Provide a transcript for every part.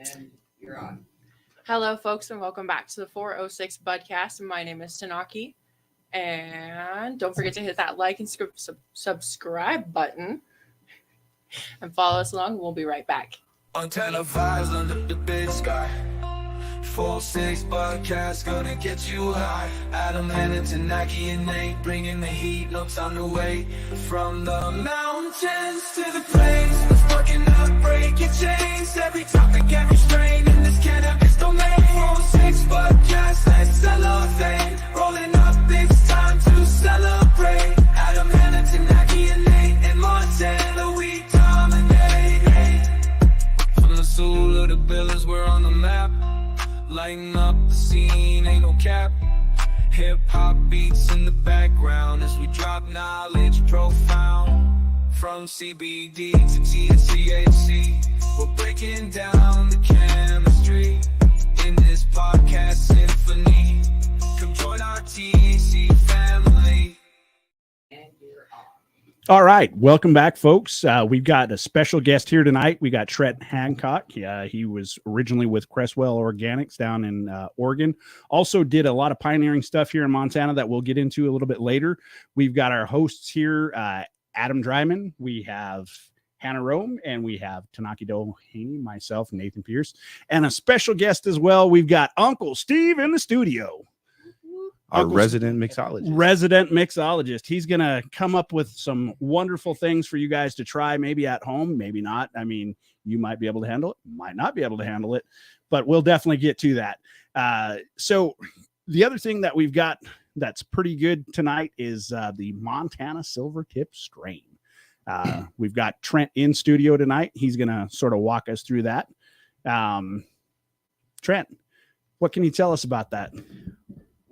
And you're on. Hello, folks, and welcome back to the 406 Budcast. My name is Tanaki, and don't forget to hit that like and subscribe button and follow us along. We'll be right back. Antenna vibes under the big sky. 406 Budcast gonna get you high. Adam and Tanaki and Nate bringing the heat. No time to wait. From the mountains to the plains, let's fucking up, break your chains. Every topic, every strain in this cannabis domain. 406 Budcast, let's celebrate. Rolling up, it's time to celebrate. Adam and Tanaki and Nate in Montana, we dominate. From the soul of the billers, we're on the map. Lighting up the scene, ain't no cap. Hip-hop beats in the background as we drop knowledge profound. From CBD to THC, we're breaking down the chemistry in this podcast symphony. Come join our THC family. And you're on. All right, welcome back, folks. We've got a special guest here tonight. We got Trent Hancock. He was originally with Cresswell Organics down in Oregon. Also did a lot of pioneering stuff here in Montana that we'll get into a little bit later. We've got our hosts here, Adam Dryman. We have Hannah Rome, and we have Tanaki Doheny, myself, Nathan Pierce, and a special guest as well. We've got Uncle Steve in the studio. Our resident mixologist. He's going to come up with some wonderful things for you guys to try, maybe at home, maybe not. I mean, you might be able to handle it, might not be able to handle it, but we'll definitely get to that. So the other thing that we've got that's pretty good tonight is the Montana Silvertip strain. We've got Trent in studio tonight. He's going to sort of walk us through that. Trent, what can you tell us about that?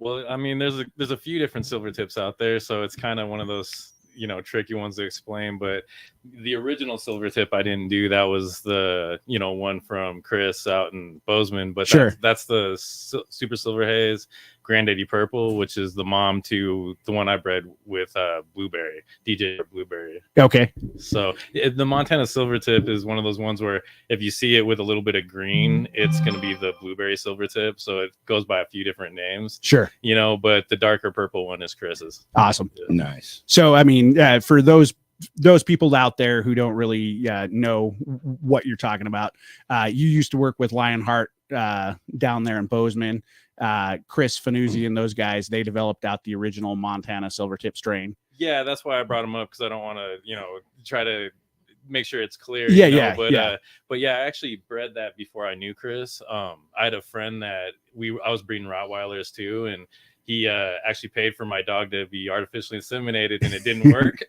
Well, I mean, there's a few different silver tips out there, so it's kind of one of those, tricky ones to explain. But the original silver tip I didn't do. That was the, one from Chris out in Bozeman. But sure, that's the Super Silver Haze Granddaddy Purple, which is the mom to the one I bred with Blueberry, DJ Blueberry. Okay. So the Montana Silvertip is one of those ones where if you see it with a little bit of green, it's going to be the Blueberry Silvertip. So it goes by a few different names. Sure. But the darker purple one is Chris's. Awesome. Yeah. Nice. So, I mean, for those people out there who don't really know what you're talking about, you used to work with Lionheart down there in Bozeman. Chris Fanuzzi and those guys, they developed out the original Montana Silvertip strain. Yeah, that's why I brought them up, because I don't want to, try to make sure it's clear. But I actually bred that before I knew Chris. I had a friend that I was breeding Rottweilers too, and he actually paid for my dog to be artificially inseminated, and it didn't work,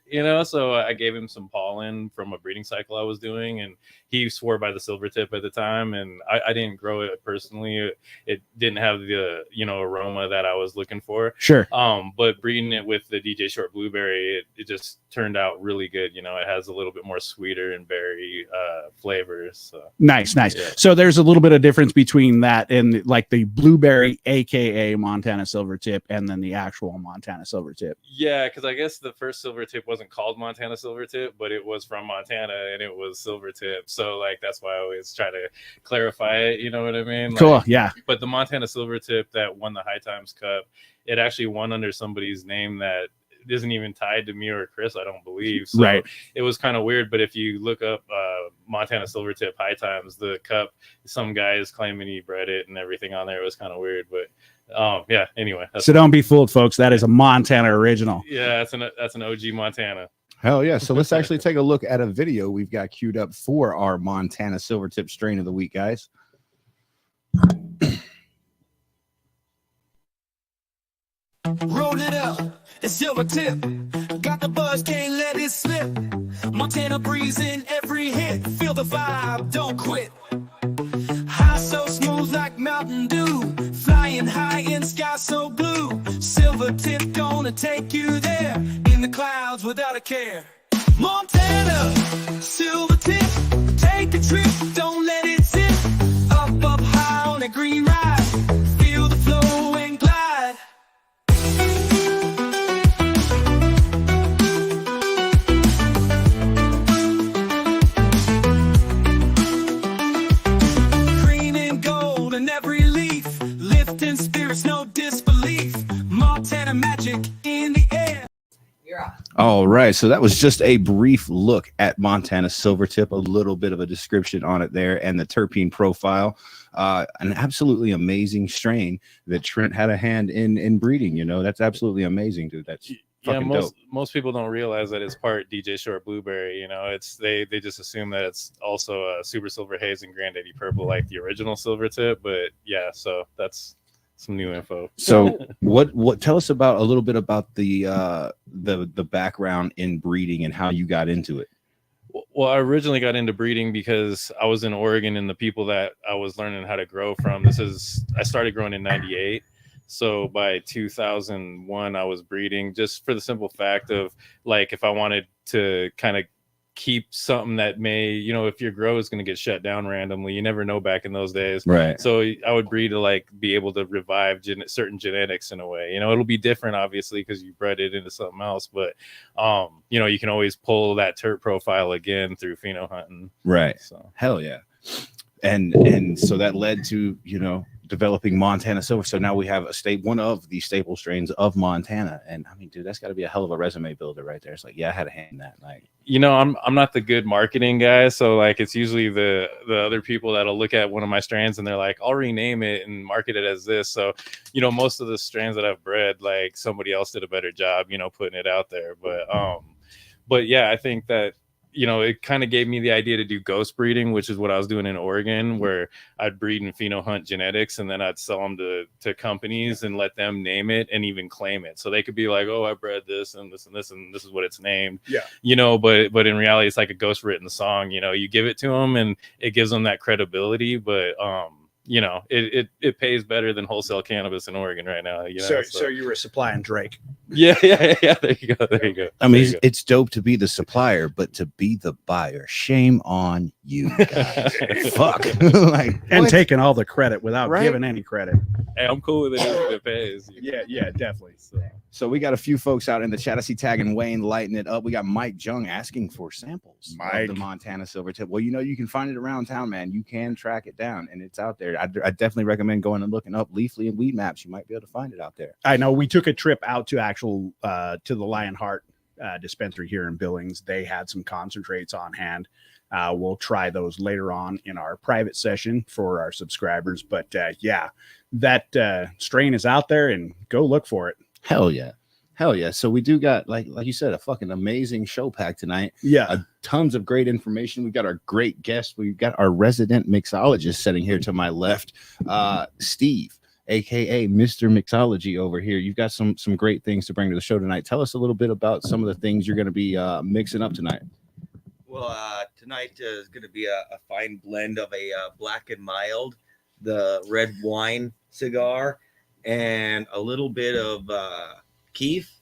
so I gave him some pollen from a breeding cycle I was doing, and he swore by the Silvertip at the time, and I didn't grow it personally. It didn't have the, aroma that I was looking for. Sure. But breeding it with the DJ Short Blueberry, it just turned out really good. It has a little bit more sweeter and berry flavors. So. Nice. Yeah. So there's a little bit of difference between that and like the Blueberry, AKA Montana Silvertip, and then the actual Montana Silvertip. Yeah, because I guess the first Silvertip wasn't called Montana Silvertip, but it was from Montana and it was Silvertip. So that's why I always try to clarify it. You know what I mean? Cool. Yeah. But the Montana Silvertip that won the High Times Cup, it actually won under somebody's name that isn't even tied to me or Chris, I don't believe. So right. It was kind of weird. But if you look up Montana Silvertip High Times, the cup, some guy is claiming he bred it and everything on there. It was kind of weird, but anyway. So don't be fooled, folks. That is a Montana original. Yeah, that's an OG Montana. Hell yeah. So let's actually take a look at a video we've got queued up for our Montana Silvertip strain of the week, guys. Roll it up, it's Silvertip. Got the buzz, can't let it slip. Montana breeze in every hit. Feel the vibe, don't quit. High so smooth like Mountain Dew. Flying high in sky so blue. Silvertip gonna take you there. In the clouds without a care. Montana, Silvertip. Take a trip, don't let it sit. Up high on a green ride. Feel the flow and glide. All right, so that was just a brief look at Montana Silvertip, a little bit of a description on it there, and the terpene profile. An absolutely amazing strain that Trent had a hand in breeding. You know, that's absolutely amazing, dude. That's fucking dope. Most people don't realize that it's part DJ Short Blueberry. You know, it's they just assume that it's also a Super Silver Haze and Granddaddy Purple like the original Silvertip. But yeah, so that's some new info. So what tell us about a little bit about the background in breeding and how you got into it. Well, I originally got into breeding because I was in Oregon, and the people that I was learning how to grow from, I started growing in 98. So by 2001, I was breeding just for the simple fact of, like, if I wanted to kind of keep something that may, you know, if your grow is going to get shut down randomly, you never know back in those days. Right. So I would breed to, like, be able to revive certain genetics in a way. You know, it'll be different, obviously, because you bred it into something else. But, you know, you can always pull that terp profile again through pheno hunting. Right. So hell yeah. And so that led to, you know, developing Montana Silver. So now we have one of the staple strains of Montana. And I mean, dude, that's got to be a hell of a resume builder right there. It's like, yeah, I had a hand in that. Like, you know, I'm not the good marketing guy, so, like, it's usually the other people that'll look at one of my strains and they're like, I'll rename it and market it as this. So, you know, most of the strains that I've bred, like, somebody else did a better job, you know, putting it out there. But yeah, I think that, you know, it kind of gave me the idea to do ghost breeding, which is what I was doing in Oregon, where I'd breed and pheno hunt genetics, and then I'd sell them to companies and let them name it and even claim it. So they could be like, oh, I bred this and this and this, and this is what it's named. Yeah. You know, but in reality, it's like a ghost written song. You know, you give it to them and it gives them that credibility. But, you know, it pays better than wholesale cannabis in Oregon right now. You know? So you were supplying Drake. Yeah. There you go. I mean, it's dope to be the supplier, but to be the buyer, shame on you guys. Fuck. Like, and what? taking all the credit without giving any credit. Hey, I'm cool with it if it pays. Yeah, definitely. So we got a few folks out in the chat. I see Tag and Wayne lighting it up. We got Mike Jung asking for samples of the Montana Silvertip. Well, you know, you can find it around town, man. You can track it down, and it's out there. I definitely recommend going and looking up Leafly and Weed Maps. You might be able to find it out there. I know we took a trip out to to the Lionheart dispensary here in Billings. They had some concentrates on hand. We'll try those later on in our private session for our subscribers. But yeah, that strain is out there, and go look for it. Hell yeah. So we do got, like you said, a fucking amazing show pack tonight. Yeah. Tons of great information. We've got our great guest. We've got our resident mixologist sitting here to my left, Steve, aka Mr. Mixology over here. You've got some great things to bring to the show tonight. Tell us a little bit about some of the things you're going to be mixing up tonight. Well, tonight is going to be a fine blend of a black and mild, the red wine cigar, and a little bit of keef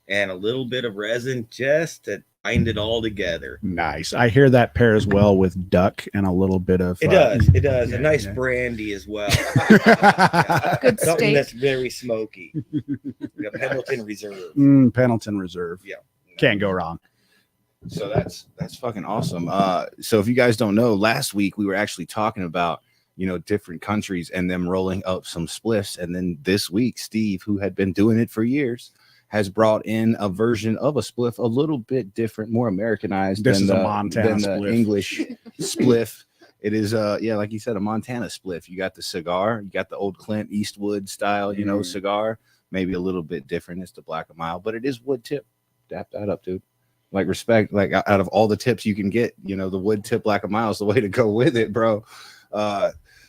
and a little bit of resin just to bind it all together. Nice. I hear that pairs well with duck and a little bit of it does a nice brandy as well. Good Something steak. that's very smoky. We got Pendleton Reserve. Pendleton Reserve. Yeah, can't go wrong. So that's fucking awesome. So if you guys don't know, last week we were actually talking about, you know, different countries and them rolling up some spliffs, and then this week Steve, who had been doing it for years, has brought in a version of a spliff a little bit different, more Americanized This than is the a Montana than the spliff. English spliff. It is like you said, a Montana spliff. You got the cigar, you got the old Clint Eastwood style, you know, cigar, maybe a little bit different. It's the black and mild, but it is wood tip. Dap that up, dude. Like, respect, like, out of all the tips you can get, you know, the wood tip black and mild is the way to go with it, bro.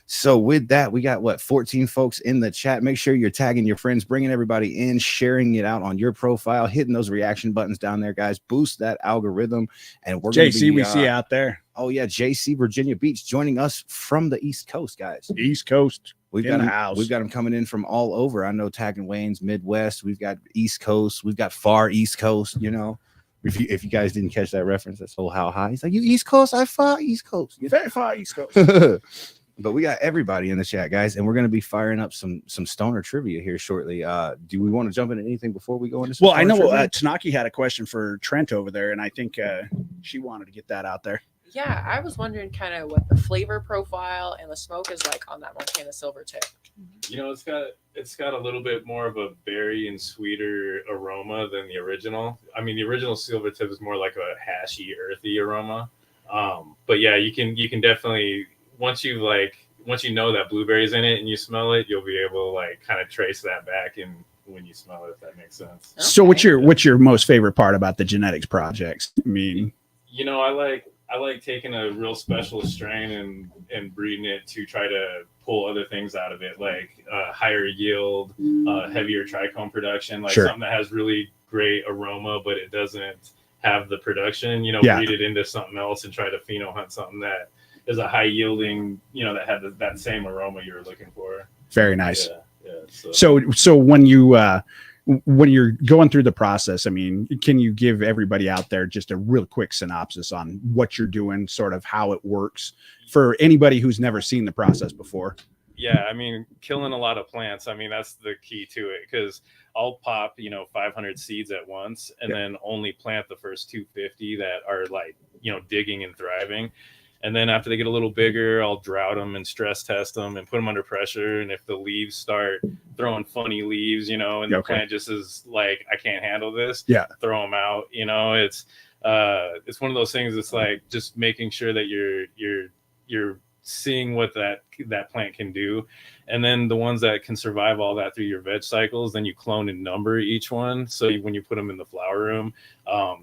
So with that, we got 14 folks in the chat. Make sure you're tagging your friends, bringing everybody in, sharing it out on your profile, hitting those reaction buttons down there, guys. Boost that algorithm. And we're JC, we see out there. Oh yeah, JC Virginia Beach joining us from the East Coast, guys. East Coast. We've in got the house. We've got them coming in from all over. I know Tag and Wayne's Midwest. We've got East Coast. We've got far East Coast. You know, if you guys didn't catch that reference, that's so how high. He's like, you East Coast, I far East Coast. Very far East Coast. But we got everybody in the chat, guys, and we're going to be firing up some stoner trivia here shortly. Do we want to jump into anything before we go into some Well, I know trivia? Tanaki had a question for Trent over there, and I think she wanted to get that out there. Yeah, I was wondering kind of what the flavor profile and the smoke is like on that Montana Silvertip. You know, it's got a little bit more of a berry and sweeter aroma than the original. I mean, the original Silvertip is more like a hashy, earthy aroma. But yeah, you can definitely once you know that blueberry's in it and you smell it, you'll be able to like kind of trace that back in when you smell it, if that makes sense. Okay. So what's your most favorite part about the genetics projects? I mean, you know, I like taking a real special strain and breeding it to try to pull other things out of it, like higher yield, heavier trichome production, like something that has really great aroma, but it doesn't have the production, you know, breed it into something else and try to pheno hunt something that is a high yielding, you know, that had that same aroma you're looking for. Very nice. Yeah. So when you're going through the process, I mean, can you give everybody out there just a real quick synopsis on what you're doing, sort of how it works for anybody who's never seen the process before? Yeah, I mean, killing a lot of plants. I mean, that's the key to it, because I'll pop, 500 seeds at once and then only plant the first 250 that are like, digging and thriving. And then after they get a little bigger, I'll drought them and stress test them and put them under pressure. And if the leaves start throwing funny leaves, and the plant just is like, I can't handle this, throw them out. It's one of those things. It's like just making sure that you're seeing what that plant can do. And then the ones that can survive all that through your veg cycles, then you clone and number each one. So when you put them in the flower room,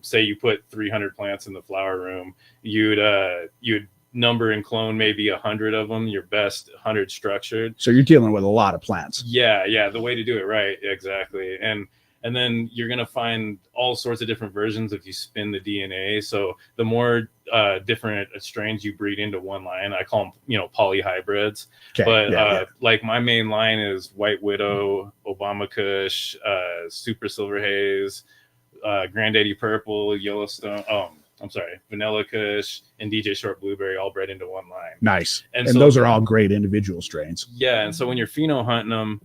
say you put 300 plants in the flower room, you'd number and clone maybe 100 of them, your best 100 structured. So you're dealing with a lot of plants. Yeah, the way to do it right, exactly. And then you're going to find all sorts of different versions if you spin the DNA. So the more different strains you breed into one line, I call them, polyhybrids. But like my main line is White Widow, Obama Kush, Super Silver Haze, Granddaddy Purple, Yellowstone. Vanilla Kush and DJ Short Blueberry all bred into one line. Nice. And so, those are all great individual strains. Yeah. And so when you're pheno hunting them,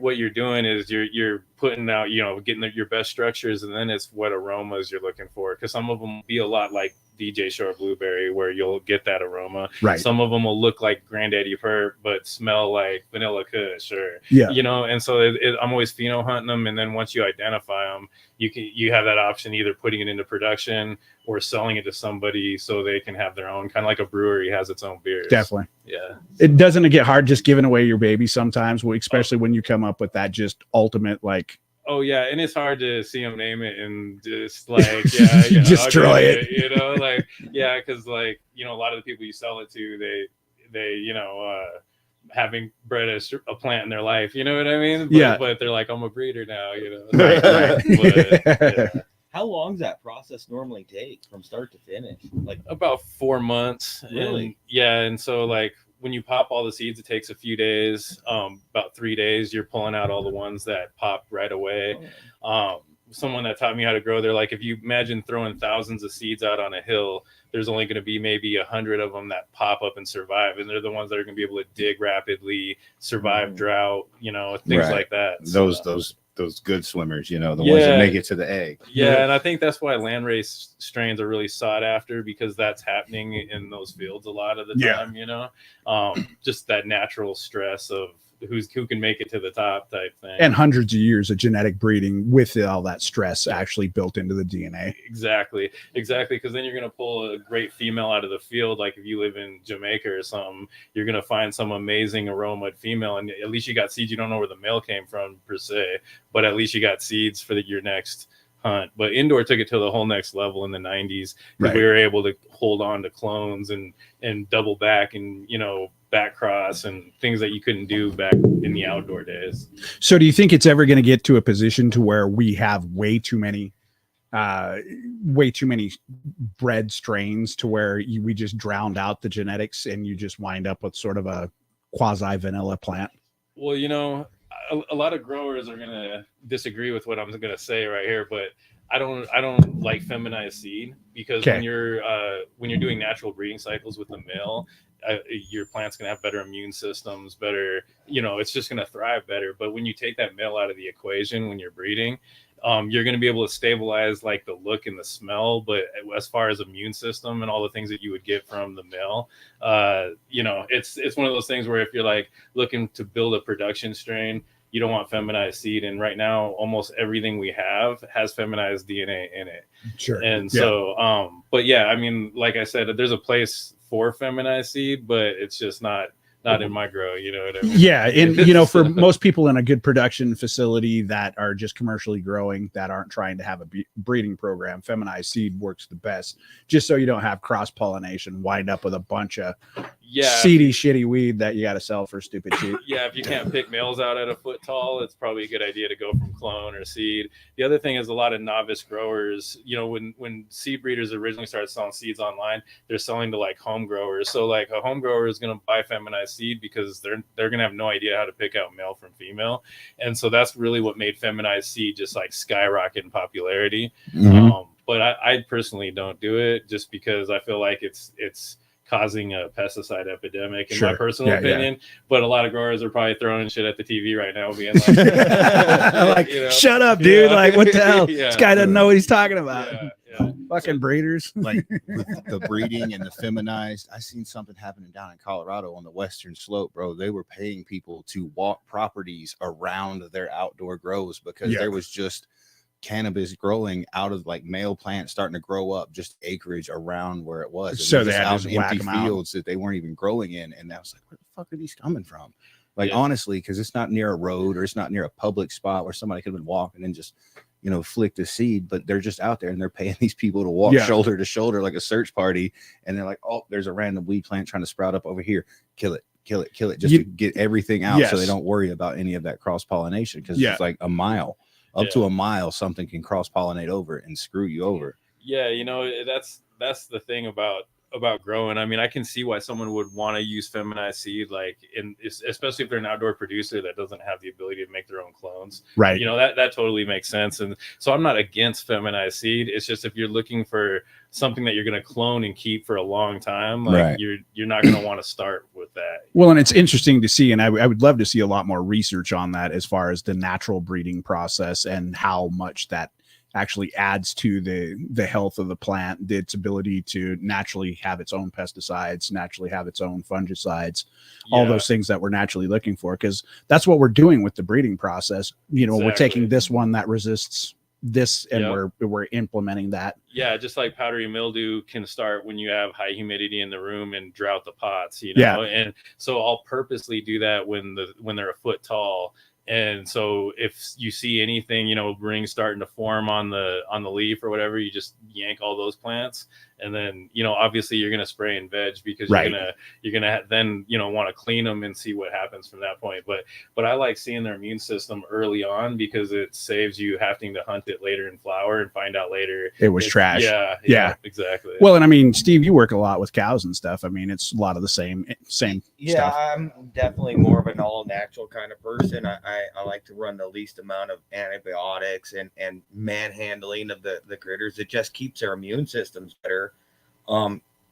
what you're doing is you're putting out, getting your best structures, and then it's what aromas you're looking for. Because some of them will be a lot like DJ Short Blueberry, where you'll get that aroma. Right. Some of them will look like Granddaddy Perp, but smell like Vanilla Kush, or And so I'm always pheno hunting them, and then once you identify them, you have that option, either putting it into production or selling it to somebody so they can have their own, kind of like a brewery has its own beers. Definitely. Yeah. It doesn't get hard just giving away your baby sometimes, especially when you come up with that just ultimate, like. Oh yeah, and it's hard to see them name it and just like destroy it. Because a lot of the people you sell it to, they having bred a plant in their life, you know what I mean? But they're like, I'm a breeder now, Right. How long does that process normally take from start to finish? Like about 4 months. Really? And so like when you pop all the seeds, it takes a few days. About 3 days, you're pulling out all the ones that pop right away. Someone that taught me how to grow, they're like, if you imagine throwing thousands of seeds out on a hill, there's only going to be maybe 100 of them that pop up and survive. And they're the ones that are going to be able to dig rapidly, survive drought, things like that. Those good swimmers, the ones that make it to the egg. Yeah, and I think that's why landrace strains are really sought after, because that's happening in those fields a lot of the time, just that natural stress of who can make it to the top type thing. And hundreds of years of genetic breeding with all that stress actually built into the DNA. Exactly. Because then you're going to pull a great female out of the field. Like if you live in Jamaica or something, you're going to find some amazing aroma female, and at least you got seeds. You don't know where the male came from per se, but at least you got seeds for your next hunt. But indoor took it to the whole next level in the 90s. We were able to hold on to clones and double back and back cross and things that you couldn't do back in the outdoor days. So do you think it's ever going to get to a position to where we have way too many bred strains to where we just drowned out the genetics and you just wind up with sort of a quasi vanilla plant? Well, a lot of growers are going to disagree with what I'm going to say right here, but I don't like feminized seed, because when you're doing natural breeding cycles with the male, your plant's gonna have better immune systems, better, it's just gonna thrive better. But when you take that male out of the equation when you're breeding, you're going to be able to stabilize like the look and the smell. But as far as immune system and all the things that you would get from the male, you know, it's one of those things where if you're like looking to build a production strain, you don't want feminized seed. And right now, almost everything we have has feminized DNA in it. Sure. And so, but yeah, I mean, like I said, there's a place for feminized seed, but it's just not in my grow, you know what I mean? Yeah, and you know, for most people in a good production facility that are just commercially growing, that aren't trying to have a breeding program, feminized seed works the best, just so you don't have cross pollination, wind up with a bunch of seedy, shitty weed that you got to sell for stupid cheap. Yeah, if you can't pick males out at a foot tall, it's probably a good idea to go from clone or seed. The other thing is a lot of novice growers, you know, when seed breeders originally started selling seeds online, they're selling to like home growers. So like a home grower is going to buy feminized seed because they're going to have no idea how to pick out male from female. And so that's really what made feminized seed just like skyrocket in popularity. But I personally don't do it just because I feel like it's causing a pesticide epidemic in my personal opinion. But a lot of growers are probably throwing shit at the TV right now, being like, like, you know? Shut up, dude. Like, what the hell? This guy doesn't know what he's talking about. Fucking breeders. Like with the breeding and the feminized, I seen something happening down in Colorado on the western slope, bro. They were paying people to walk properties around their outdoor grows because there was just cannabis growing out of like male plants starting to grow up, just acreage around where it was. So they had out to in empty fields out. that they weren't even growing in. And I was like, where the fuck are these coming from? Like, honestly, because it's not near a road or it's not near a public spot where somebody could have been walking and just, you know, flicked a seed, but they're just out there and they're paying these people to walk shoulder to shoulder like a search party. And they're like, oh, there's a random weed plant trying to sprout up over here. Kill it, just to get everything out so they don't worry about any of that cross pollination because it's like a mile. Up to a mile, something can cross pollinate over and screw you over. Yeah, you know, that's the thing about growing. I mean, I can see why someone would want to use feminized seed, like especially if they're an outdoor producer that doesn't have the ability to make their own clones. Right. You know, that totally makes sense. And so I'm not against feminized seed. It's just if you're looking for something that you're going to clone and keep for a long time, like you're not going to want to start with that. Well, and it's interesting to see, and I would love to see a lot more research on that as far as the natural breeding process and how much that actually adds to the health of the plant, its ability to naturally have its own pesticides, naturally have its own fungicides, all those things that we're naturally looking for, because that's what we're doing with the breeding process. You know, we're taking this one that resists this and we're implementing that. Yeah, just like powdery mildew can start when you have high humidity in the room and drought the pots, you know. And so I'll purposely do that when they're a foot tall. And so if you see anything, you know, rings starting to form on the you're whatever, you just yank all those plants. And then, you know, obviously you're going to spray and veg because you're going to then, you know, want to clean them and see what happens from that point. But I like seeing their immune system early on because it saves you having to hunt it later in flower and find out later it was trash. Yeah, exactly. Well, and I mean, Steve, you work a lot with cows and stuff. I mean, it's a lot of the same stuff. I'm definitely more of an all natural kind of person. I like to run the least amount of antibiotics and manhandling of the critters. It just keeps their immune systems better.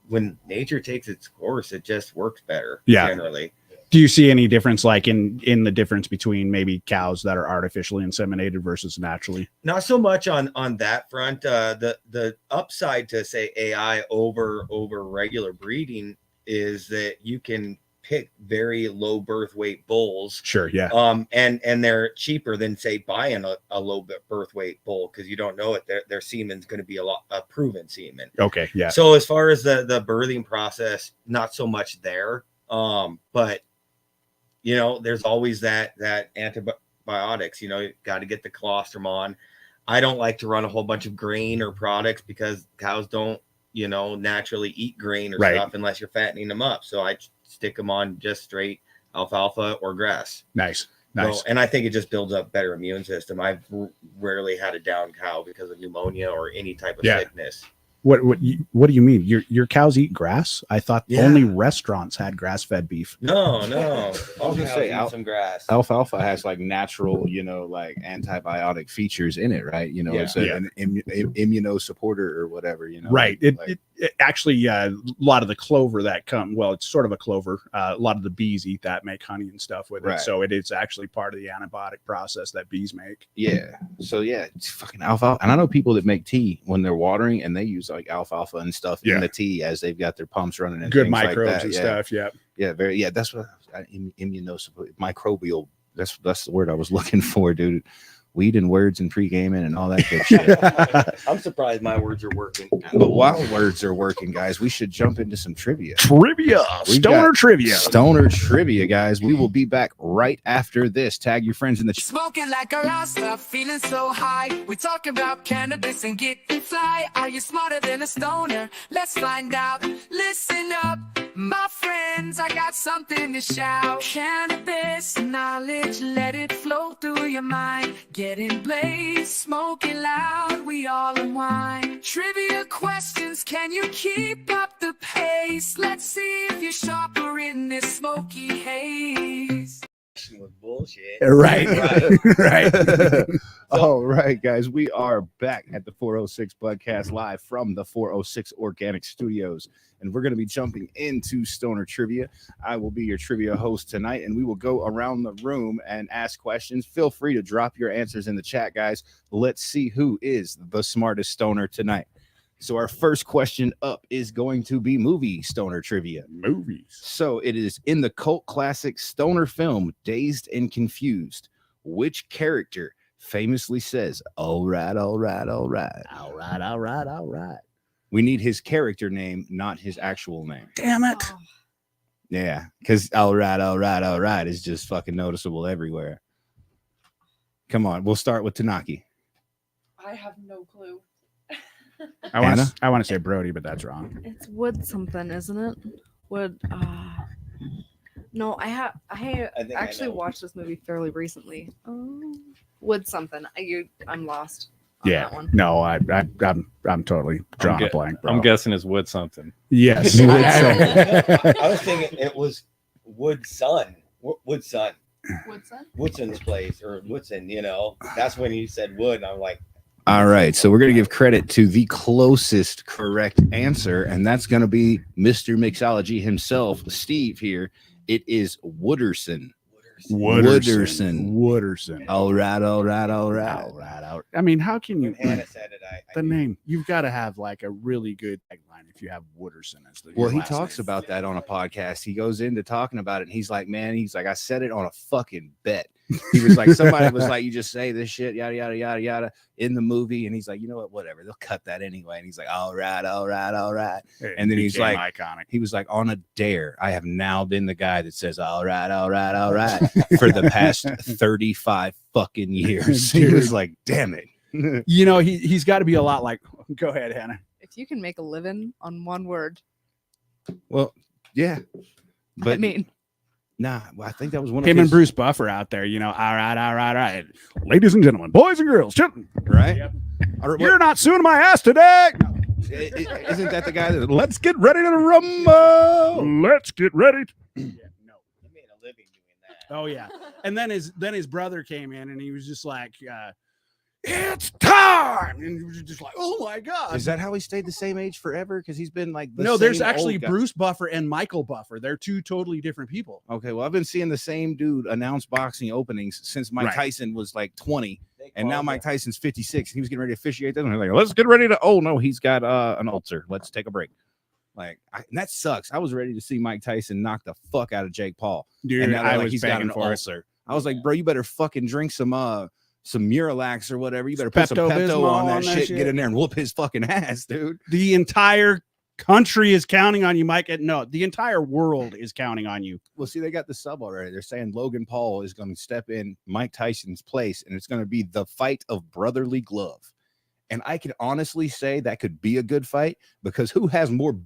When nature takes its course, it just works better generally. Do you see any difference, like in the difference between maybe cows that are artificially inseminated versus naturally? Not so much on that front. The upside to say AI over regular breeding is that you can pick very low birth weight bulls. Sure, yeah. And they're cheaper than say buying a low birth weight bull because you don't know it. Their semen's going to be a proven semen. Okay, yeah. So as far as the birthing process, not so much there. But you know, there's always that antibiotics. You know, you got to get the colostrum on. I don't like to run a whole bunch of grain or products because cows don't, you know, naturally eat grain or stuff unless you're fattening them up. So I stick them on just straight alfalfa or grass. Nice. So, and I think it just builds up better immune system. I've rarely had a down cow because of pneumonic or any type of sickness. What do you mean? Your cows eat grass? I thought only restaurants had grass-fed beef. No. I was gonna say some grass. Alfalfa has like natural, you know, like antibiotic features in it, right? You know, it's an immunosupporter or whatever, you know. Right. actually, a lot of the clover that it's sort of a clover. A lot of the bees eat that, make honey and stuff with it. Right. So it is actually part of the antibiotic process that bees make. Yeah. So yeah, it's fucking alfalfa. And I know people that make tea when they're watering, and they use like alfalfa and stuff in the tea as they've got their pumps running and good things microbes like that. and stuff. Yeah. Yeah. Yeah. That's what microbial. That's the word I was looking for, dude. Weed and words and pre-gaming and all that good shit. I'm surprised my words are working. But while words are working, guys, we should jump into some trivia. Stoner trivia. Stoner trivia, guys. We will be back right after this. Tag your friends in the Smoking like a rasta, feeling so high. We talk about cannabis and getting fly. Are you smarter than a stoner? Let's find out. Listen up, my friends. I got something to shout. Cannabis knowledge, let it flow through your mind. Getting blazed, smoking loud, we all unwind. Trivia questions, can you keep up the pace? Let's see if you're sharper in this smoky haze. With bullshit. Right. Right. All right, guys. We are back at the 406 Budcast live from the 406 Organic Studios. And we're going to be jumping into Stoner Trivia. I will be your trivia host tonight, and we will go around the room and ask questions. Feel free to drop your answers in the chat, guys. Let's see who is the smartest stoner tonight. So our first question up is going to be movie stoner trivia. Movies. So it is in the cult classic stoner film Dazed and Confused. Which character famously says, "All right, all right, all right, all right, all right, all right"? We need his character name, not his actual name. Damn it. Oh. Yeah, because all right, all right, all right is just fucking noticeable everywhere. Come on, we'll start with Tanaki. I have no clue. I want to say Brody, but that's wrong. It's Wood something, isn't it? Wood. No, I actually watched this movie fairly recently. Wood something. I'm lost. On that one. No, I'm totally drawing a blank, bro. I'm guessing it's Wood something. Yes. I was thinking it was Woodson. Woodson. Woodson? Woodson's place, or Woodson, that's when he said Wood. And I'm like, all right, so we're going to give credit to the closest correct answer, and that's going to be Mr. Mixology himself, Steve here. It is Wooderson. Wooderson. All right, all right, all right. All right. I mean, how can you? Hannah said it. The name. You've got to have like a really good tagline if you have Wooderson as the. Well, he talks about that on a podcast. He goes into talking about it, and he's like, man, I said it on a fucking bet. He was like, somebody was like, you just say this shit, yada, yada, yada, yada, in the movie. And he's like, you know what, whatever. They'll cut that anyway. And he's like, all right, all right, all right. And then he's like, iconic. He was like, on a dare, I have now been the guy that says, all right, all right, all right, for the past 35 fucking years. He was like, damn it. He's got to be a lot like, go ahead, Hannah. If you can make a living on one word. Well, yeah. But I mean, nah, I think that was one of him and Bruce Buffer out there, all right. Ladies and gentlemen, boys and girls, right? Yep. You're not suing my ass today. Isn't that the guy that let's get ready to rumble? Let's get ready. He made a living doing that. Oh yeah. And then his brother came in and he was just like, it's time, and you were just like, oh my god. Is that how he stayed the same age forever? Because he's been like there's actually Bruce Buffer and Michael Buffer. They're two totally different people. Okay, well, I've been seeing the same dude announce boxing openings since Mike Tyson was like 20, and now Mike Tyson's 56. He was getting ready to officiate that, and they're like, let's get ready to. Oh no, he's got an ulcer. Let's take a break. And that sucks. I was ready to see Mike Tyson knock the fuck out of Jake Paul. Dude, and now I was he's got an ulcer. I was like, bro, you better fucking drink some Miralax or whatever. You better put some Pepto on that shit and get in there and whoop his fucking ass, dude. The entire country is counting on you, Mike. No, the entire world is counting on you. Well, see, they got the sub already. They're saying Logan Paul is going to step in Mike Tyson's place, and it's going to be the fight of brotherly glove. And I can honestly say that could be a good fight, because who has more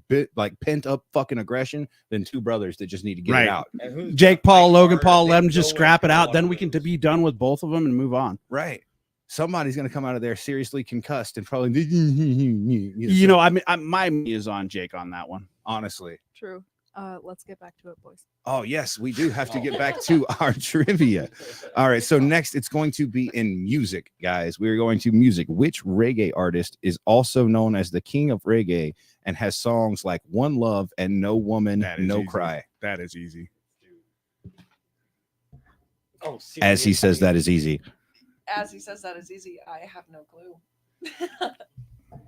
pent up fucking aggression than two brothers that just need to get it out? Jake Paul, Logan Paul, let them just scrap it out. Then we can be done with both of them and move on. Right. Somebody's going to come out of there seriously concussed and probably. My is on Jake on that one. Honestly. True. Let's get back to it, boys. Oh, yes, we do have to get back to our trivia. All right, so next it's going to be in music, guys. We're going to music. Which reggae artist is also known as the king of reggae and has songs like One Love and No Woman, No easy. Cry? That is easy. Oh, As he says, that is easy. As he says that is easy, I have no clue.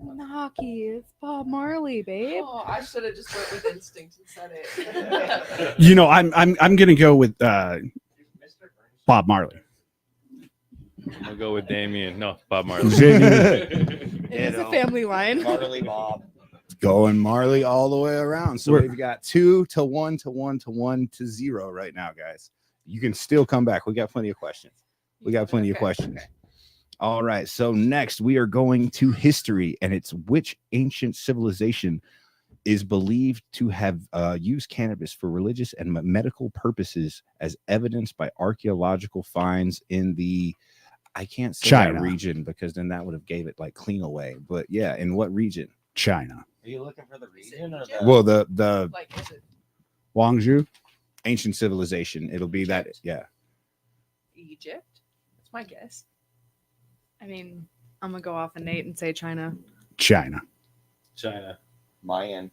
Naki, it's Bob Marley, babe. Oh, I should have just went with instinct and said it. You know, I'm gonna go with Bob Marley. I'll go with Damien. No, Bob Marley. It is a family line. Marley Bob. Going Marley all the way around. So We're- we've got 2 to 1 to 1 to 1 to 0 right now, guys. You can still come back. We got plenty of questions. Of questions. All right. So next we are going to history, and it's which ancient civilization is believed to have used cannabis for religious and medical purposes, as evidenced by archaeological finds in the, I can't say China that region because then that would have gave it like clean away. But yeah, in what region? China. Are you looking for the region or Egypt? the? Well, the Like, is it Guangzhou. ancient civilization. It'll be that. Yeah. Egypt? That's my guess. I mean, I'm gonna go off of Nate and say China. China. China. Mayan.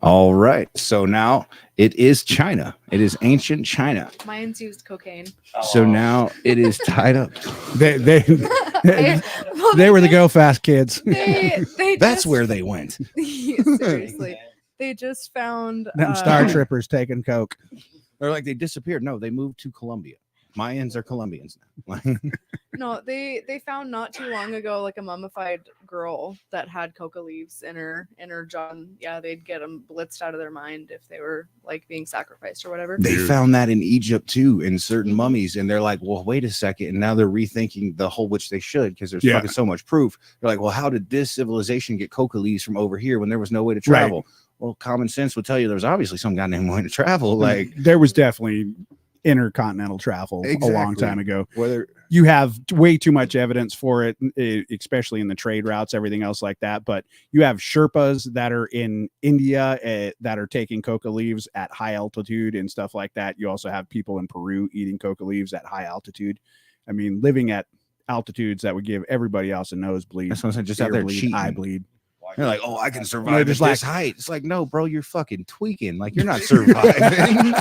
All right. So now it is China. It is ancient China. Mayans used cocaine. So now it is tied up. They Well, they were the go fast kids. They That's just- where they went. Seriously, they just found Them Star Trippers taking coke. They're like they disappeared. No, they moved to Colombia. Mayans are Colombians now. No, they found not too long ago like a mummified girl that had coca leaves in her jaw. Yeah, they'd get them blitzed out of their mind if they were like being sacrificed or whatever. They found that in Egypt too, in certain mummies, and they're like, "Well, wait a second." And now they're rethinking the whole, which they should, because there's fucking so much proof. They're like, "Well, how did this civilization get coca leaves from over here when there was no way to travel?" Well, common sense would tell you there was obviously some goddamn way to travel. Like there was definitely intercontinental travel a long time ago. Whether you have way too much evidence for it, especially in the trade routes, everything else like that. But you have Sherpas that are in India that are taking coca leaves at high altitude and stuff like that. You also have people in Peru eating coca leaves at high altitude. I mean, living at altitudes that would give everybody else a nosebleed. That's what I'm saying, just out there cheating. eye bleed. They're like, "Oh, I can survive No, at just this height." It's like, no, bro, you're fucking tweaking. Like, you're not surviving.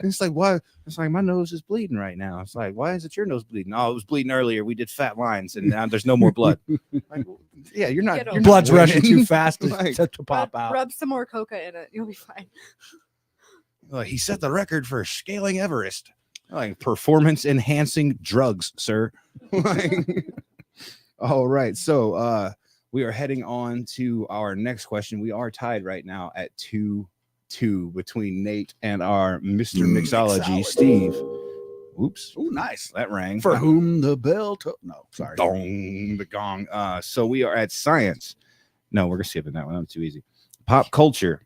It's like, why? It's like, my nose is bleeding right now. It's like, why is it your nose bleeding? Oh, it was bleeding earlier. We did fat lines, and now there's no more blood. Like, well, yeah, you're not. You're Blood's not rushing winning. too fast to, Like, to pop out. Rub some more coca in it, you'll be fine. like, he set the record for scaling Everest. Like, performance enhancing drugs, sir. Like, all right, so we are heading on to our next question. We are tied right now at 2-2 between Nate and our Mr. Mixology, Steve. Oops. Oh, nice. That rang. For whom the bell no, sorry. Dong, the gong. So we are at science. No, we're skipping that one. That was too easy. Pop culture.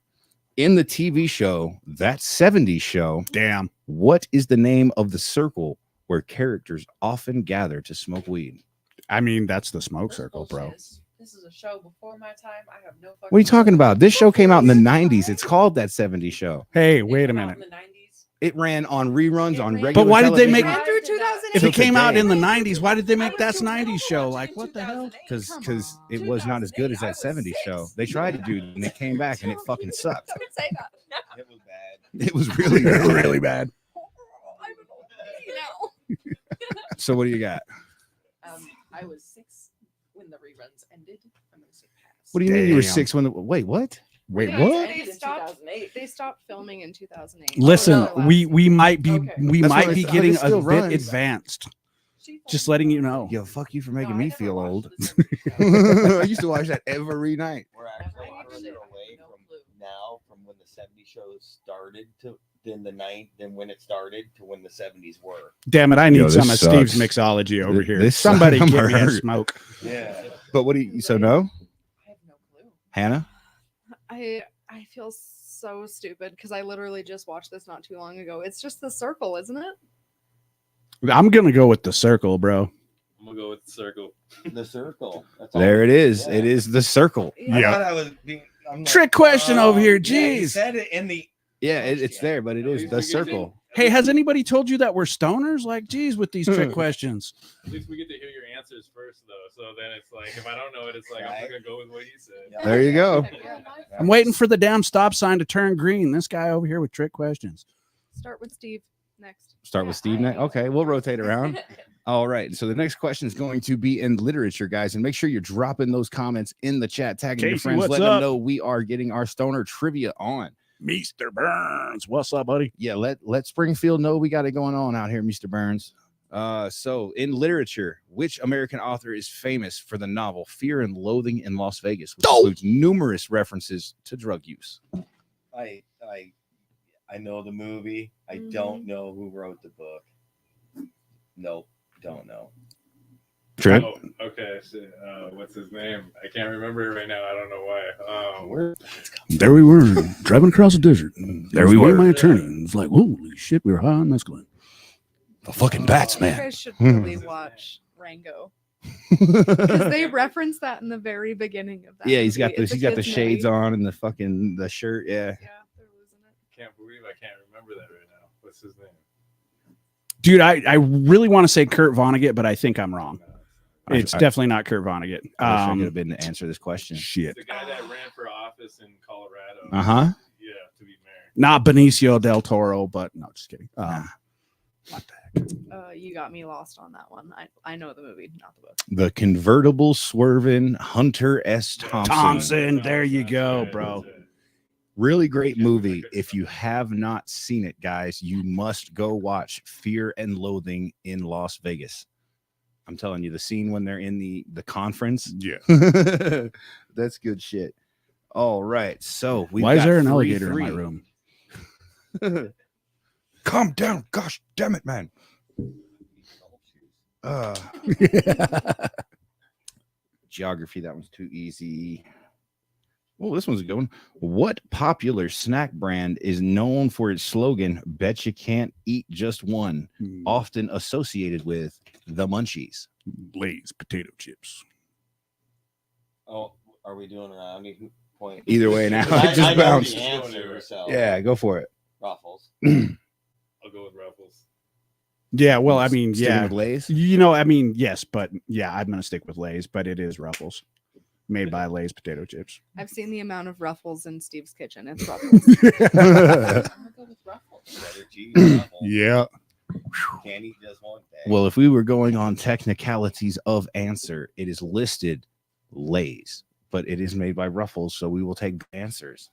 In the TV show, That 70s Show, Damn. what is the name of the circle where characters often gather to smoke weed? I mean, that's the smoke circle, bro. This is a show before my time. I have no fucking. What are you talking about? This show came out in the 90s. It's called That 70s Show. Hey, wait a minute. It ran on reruns on regular But why did they television. make Ran through 2008. if it came out today. in the 90s, why did they make that 90s show? Like, what the hell? Because it was not as good as That 70s Show. They tried to do it and it came back and it fucking sucked. Don't say that. It was bad. It was really bad. really bad. I'm an old lady now. So what do you got? I was 6 when the reruns ended. I'm gonna say pass. What do you mean you were Damn. 6 when the wait, what? Wait, Yeah, what? Ended in 2008. They stopped filming in 2008. Listen, Oh, no. we might be Okay. we That's might what be it's- getting it still a bit runs. advanced. She Just told letting me. you know. Yo, fuck you for making No, I me never feel watched old. the 70s show. I used to watch that every night. We're actually I watched further it. away No from clue. now from when the 70s shows started to than when it started to when the 70s were. Damn it, I need Yo, this some of Steve's sucks. mixology over here. This Somebody sucks. give me a Hurt. smoke. Yeah. But what do you so no? I have no clue. Hannah? I feel so stupid because I literally just watched this not too long ago. It's just the circle, isn't it? I'm gonna go with the circle, bro. I'm gonna go with the circle. The circle. That's all. There it is. Yeah. It is the circle. I Yeah. thought I was being I'm like, Trick question over here. yeah, he Jeez. said it in the Yeah, it's there, but it is the circle. Hey, has anybody told you that we're stoners? Like, geez, with these trick questions. At least we get to hear your answers first, though. So then it's like, if I don't know it, it's like, I'm not going to go with what he said. There you go. I'm waiting for the damn stop sign to turn green. This guy over here with trick questions. Start with Steve next. Start with Steve next. Okay, we'll rotate around. All right. So the next question is going to be in literature, guys. And make sure you're dropping those comments in the chat, tagging your friends. Let them know we are getting our stoner trivia on. Mr. Burns. What's up, buddy? Yeah, let Springfield know we got it going on out here, Mr. Burns. So in literature, which American author is famous for the novel Fear and Loathing in Las Vegas, which includes numerous references to drug use? I know the movie. I don't know who wrote the book. Nope, don't know. Trent? Oh, okay. So, what's his name? I can't remember it right now. I don't know why. There we were, driving across the desert. There we were. My attorney. It was like, holy shit, we were high on mescaline. The fucking bats, You man. guys should really watch Rango. Because they reference that in the very beginning of that. Yeah, he's got movie. he's got the shades on and the shirt. Yeah. Yeah, they're losing it. Can't believe I can't remember that right now. What's his name? Dude, I really want to say Kurt Vonnegut, but I think I'm wrong. It's definitely not Kurt Vonnegut. I wish I could have been to answer this question. Shit. The guy that ran for office in Colorado. Uh-huh. Yeah, to be mayor. Not Benicio del Toro, but no, just kidding. What the heck? You got me lost on that one. I know the movie, not the book. The convertible swerving Hunter S. Thompson. There you go, bro. Really great movie. If you have not seen it, guys, you must go watch Fear and Loathing in Las Vegas. I'm telling you, the scene when they're in the conference. Yeah. That's good shit. All right. So why is there an alligator in my room? Calm down. Gosh damn it, man. Geography, that one's too easy. Oh, this one's a good one. What popular snack brand is known for its slogan, "Bet you can't eat just one," often associated with the munchies? Lay's potato chips. Oh, are we doing a point? Either way now. I It just know bounced. the answer, so. Yeah, go for it. Ruffles. I'll go with Ruffles. Yeah, well, I mean, Sticking with Lay's? You know, I mean, yes, but yeah, I'm gonna stick with Lay's, but it is Ruffles, made by Lay's potato chips. I've seen the amount of Ruffles in Steve's kitchen. It's Ruffles. I'm gonna go with Ruffles. Yeah. Can't eat just one thing. Well, if we were going on technicalities of answer, it is listed Lay's, but it is made by Ruffles, so we will take answers.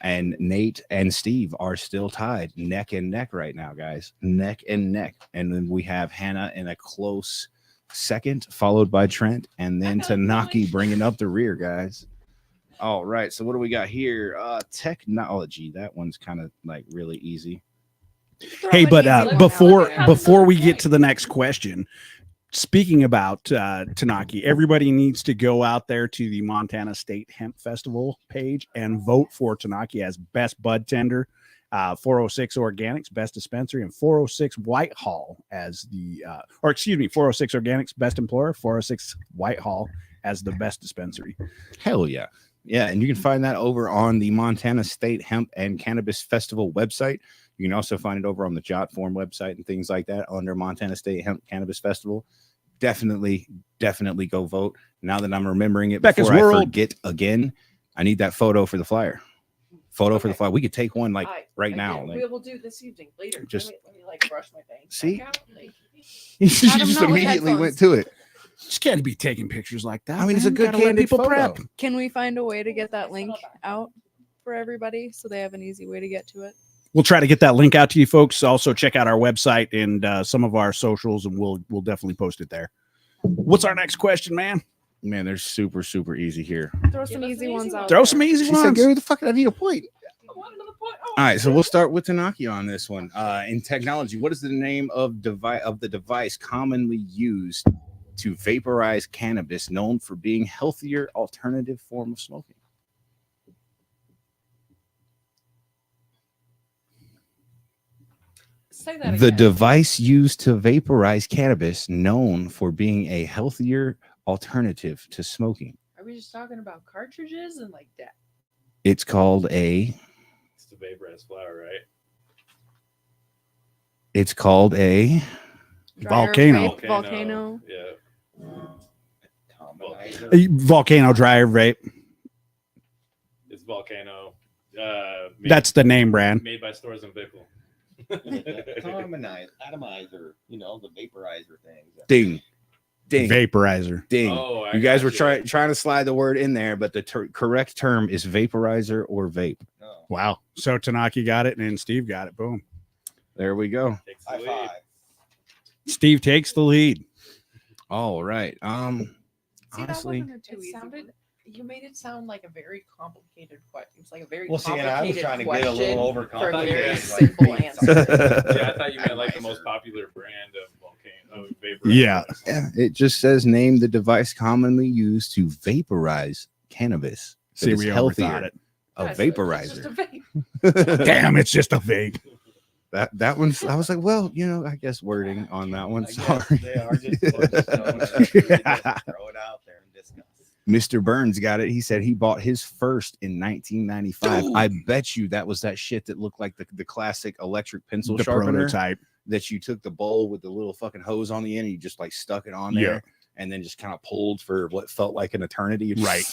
And Nate and Steve are still tied neck and neck right now, guys. Neck and neck. And then we have Hannah in a close second, followed by Trent, and then Tanaki bringing up the rear, guys. All right. So what do we got here? Technology. That one's kind of like really easy. Hey, but before we get to the next question, speaking about Tanaki, everybody needs to go out there to the Montana State Hemp Festival page and vote for Tanaki as best bud tender, 406 Organics best dispensary, and 406 Whitehall as the 406 Organics best employer, 406 Whitehall as the best dispensary. Hell yeah. Yeah, and you can find that over on the Montana State Hemp and Cannabis Festival website. You can also find it over on the Jot Form website and things like that under Montana State Hemp Cannabis Festival. Definitely go vote. Now that I'm remembering it Becca's before I World. forget again, I need that photo for the flyer. For the flyer. We could take one right now. We will do this evening later. Just- let me like brush my bangs. See? back out, like- You Adam, just not with immediately headphones. went to it. Just can't be taking pictures like that. I mean, it's a man. good Gotta let candid people photo. prep. Can we find a way to get that link out for everybody so they have an easy way to get to it? We'll try to get that link out to you folks. Also, check out our website and some of our socials, and we'll definitely post it there. What's our next question, man? Man, they're super easy here. Throw some easy ones out. Throw there. some easy She said, ones. "Give me the fuck. I need a point." I want another point. Oh, All right, so we'll start with Tanaki on this one. In technology, what is the name of the device commonly used to vaporize cannabis, known for being healthier alternative form of smoking? say that The again. device used to vaporize cannabis, known for being a healthier alternative to smoking. Are we just talking about cartridges and like that? It's called a It's a vaporized flower, right? It's called a Dryer Volcano. vape, volcano. Yeah. Volcano dryer vape. It's Volcano. That's the name brand. Made by Stores and Bickle. Atomizer, the vaporizer things. Ding. Vaporizer. Ding. Oh, You guys were trying to slide the word in there, but the correct term is vaporizer or vape. Oh. Wow. So Tanaki got it and Steve got it. Boom. There we go. High five. Steve takes the lead. All right. See, Honestly, that wasn't too easy. You made it sound like a very complicated question. It's like a very Well, see, and I was complicated trying to get a little question for a very overcomplicated. simple answer. Yeah, I thought you meant like the most popular brand of volcano vaporizer. Yeah. Yeah, it just says name the device commonly used to vaporize cannabis. See, It's we healthier. overthought it. A Yeah, so it's just vaporizer. a vape. Damn, it's just a vape. That one's. I was like, well, I guess wording on that one. I guess Sorry. They are just throw it out there and discuss. Mr. Burns got it. He said he bought his first in 1995. I bet you that was that shit that looked like the classic electric pencil The sharpener prototype. that you took the bowl with the little fucking hose on the end and you just like stuck it on there Yeah. and then just kind of pulled for what felt like an eternity. Right.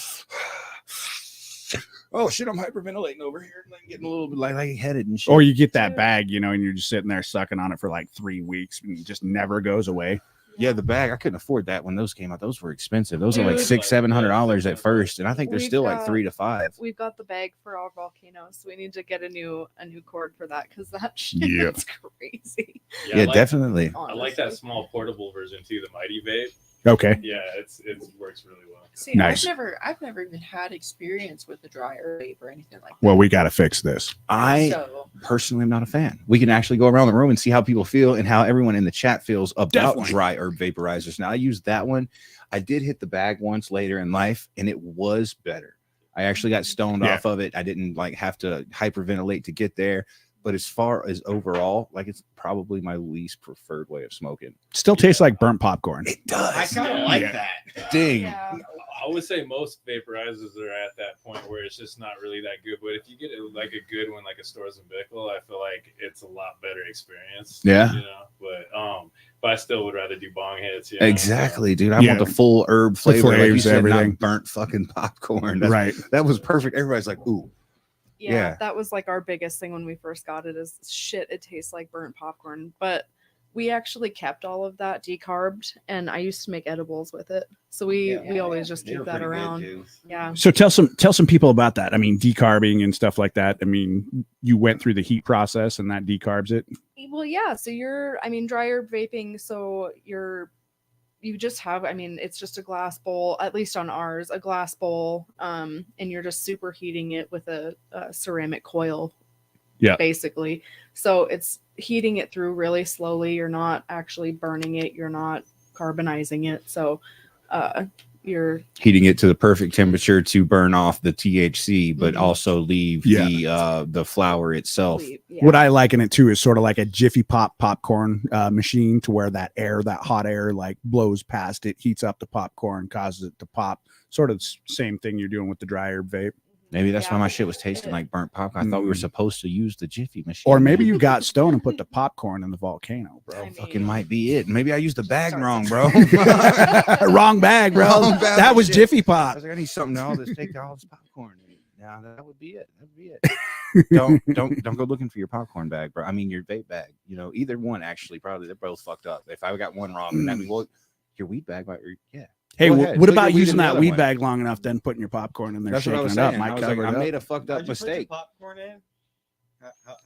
Oh shit, I'm hyperventilating over here and getting a little bit lightheaded and shit. Or you get that bag, and you're just sitting there sucking on it for like 3 weeks and it just never goes away. Yeah, the bag, I couldn't afford that when those came out. Those were expensive. Those are like Dude. $600-$700 at first, and I think they're We've still like got- $3 to $5. We've got the bag for our volcanoes, so we need to get a new cord for that because that shit Yeah. is crazy. Yeah, I like, definitely. I like that small portable version too, the Mighty Vape. Okay. Yeah, it works really well. See, Nice. I've never even had experience with the dryer vape or anything like that. Well, we got to fix this. I So personally am not a fan. We can actually go around the room and see how people feel and how everyone in the chat feels about Definitely. dry herb vaporizers. Now, I used that one. I did hit the bag once later in life, and it was better. I actually got stoned Yeah. off of it. I didn't have to hyperventilate to get there. But as far as overall, it's probably my least preferred way of smoking. Still tastes like burnt popcorn. It does. I kind of Yeah. like Yeah. that. Ding. Yeah. I would say most vaporizers are at that point where it's just not really that good. But if you get like a good one, like a Stores and Bickle, I feel like it's a lot better experience. Yeah. But I still would rather do bong hits. Exactly, dude. I Yeah. want the full herb flavor, like you flavors, said, everything. not burnt fucking popcorn. That's, Right. That was perfect. Everybody's like, ooh. Yeah, Yeah. that was like our biggest thing when we first got it is shit, it tastes like burnt popcorn. But we actually kept all of that decarbed and I used to make edibles with it. So we always just They keep were that pretty good, around. too. Yeah. So tell some people about that. I mean, decarbing and stuff like that. I mean, you went through the heat process and that decarbs it. Well, yeah. So dry herb vaping. So you just have, it's just a glass bowl, at least on ours, a glass bowl. And you're just superheating it with a ceramic coil. Yeah. Basically. So it's heating it through really slowly. You're not actually burning it. You're not carbonizing it. So you're Heating it to the perfect temperature to burn off the THC, but also leave the flower itself. yeah. What I liken it to is sort of like a Jiffy Pop popcorn machine, to where that hot air like blows past it, heats up the popcorn, causes it to pop. Sort of same thing you're doing with the dry herb vape. Maybe that's why Yeah. my shit was tasting like burnt popcorn. I thought we were supposed to use the Jiffy machine. Or maybe you got stoned and put the popcorn in the volcano, bro. fucking might be it. Maybe I used the bag wrong, bro. Wrong bag, bro. Wrong bag That of was shit. Jiffy I Pop. was like, I need something now. Let's take all this popcorn. Yeah, that would be it. That would be it. don't go looking for your popcorn bag, bro. I mean your vape bag. Either one actually. Probably they're both fucked up. If I got one wrong, then well, your weed bag might. Yeah. Hey, Go what ahead. Put about your weed using in the that other weed one. bag long enough, then putting your popcorn in there, That's what I shaking was it up? saying. Might I was cover like, it I up. made a fucked up How'd you put your mistake. popcorn in?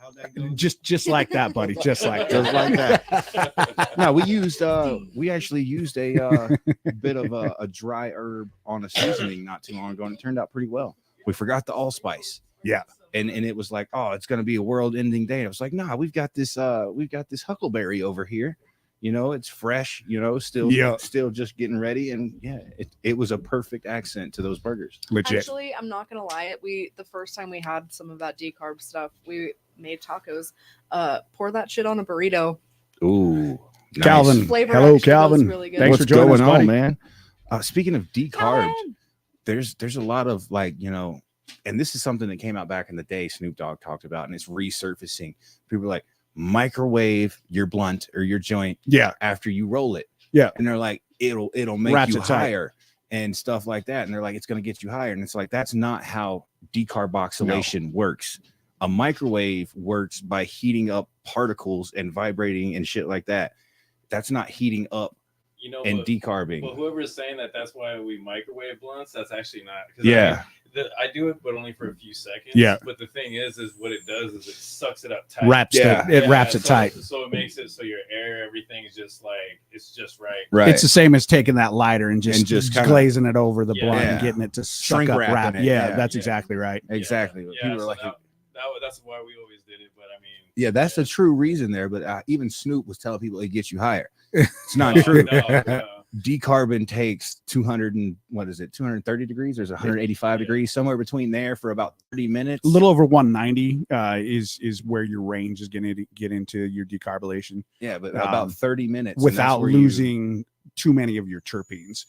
How'd that go? Just like that, buddy. Just like Just like that. No, we actually used a bit of a dry herb on a seasoning not too long ago, and it turned out pretty well. We forgot the allspice. Yeah. And it was like, oh, it's gonna be a world-ending day. I was like, nah, we've got this huckleberry over here. It's fresh, still just getting ready. And yeah, it was a perfect accent to those burgers. Legit. Actually, I'm not gonna lie. The first time we had some of that decarb stuff, we made tacos. Pour that shit on a burrito. Ooh, nice. Calvin. Flavor Hello, actually goes Calvin. really good. Thanks What's for joining going us, buddy. on, man? Speaking of decarbed, Calvin! there's a lot of and this is something that came out back in the day, Snoop Dogg talked about, and it's resurfacing. People are like, microwave your blunt or your joint after you roll it. Yeah. And they're like, it'll make you higher and stuff like that. And they're like, it's going to get you higher. And it's like, that's not how decarboxylation works. A microwave works by heating up particles and vibrating and shit like that. That's not heating up and decarbing. Well, whoever's saying that that's why we microwave blunts, that's actually not. Yeah. I do it, but only for a few seconds. Yeah. But the thing is what it does is it sucks it up tight. Wraps it tight. So it makes it so your air, everything is just like, it's just right. Right. It's the same as taking that lighter and just glazing it over the blunt and Yeah. getting it to Shrink suck up wrap wrap. it. Yeah, that's exactly right. Exactly. Yeah. People are So like, that's why we always did it. But I mean, yeah, that's the true reason there. But even Snoop was telling people it gets you higher. It's not true. No. Decarbon takes 230 degrees. There's 185 degrees, somewhere between there for about 30 minutes. A little over 190 is where your range is going to get into your decarbylation. Yeah, but about 30 minutes without losing too many of your terpenes.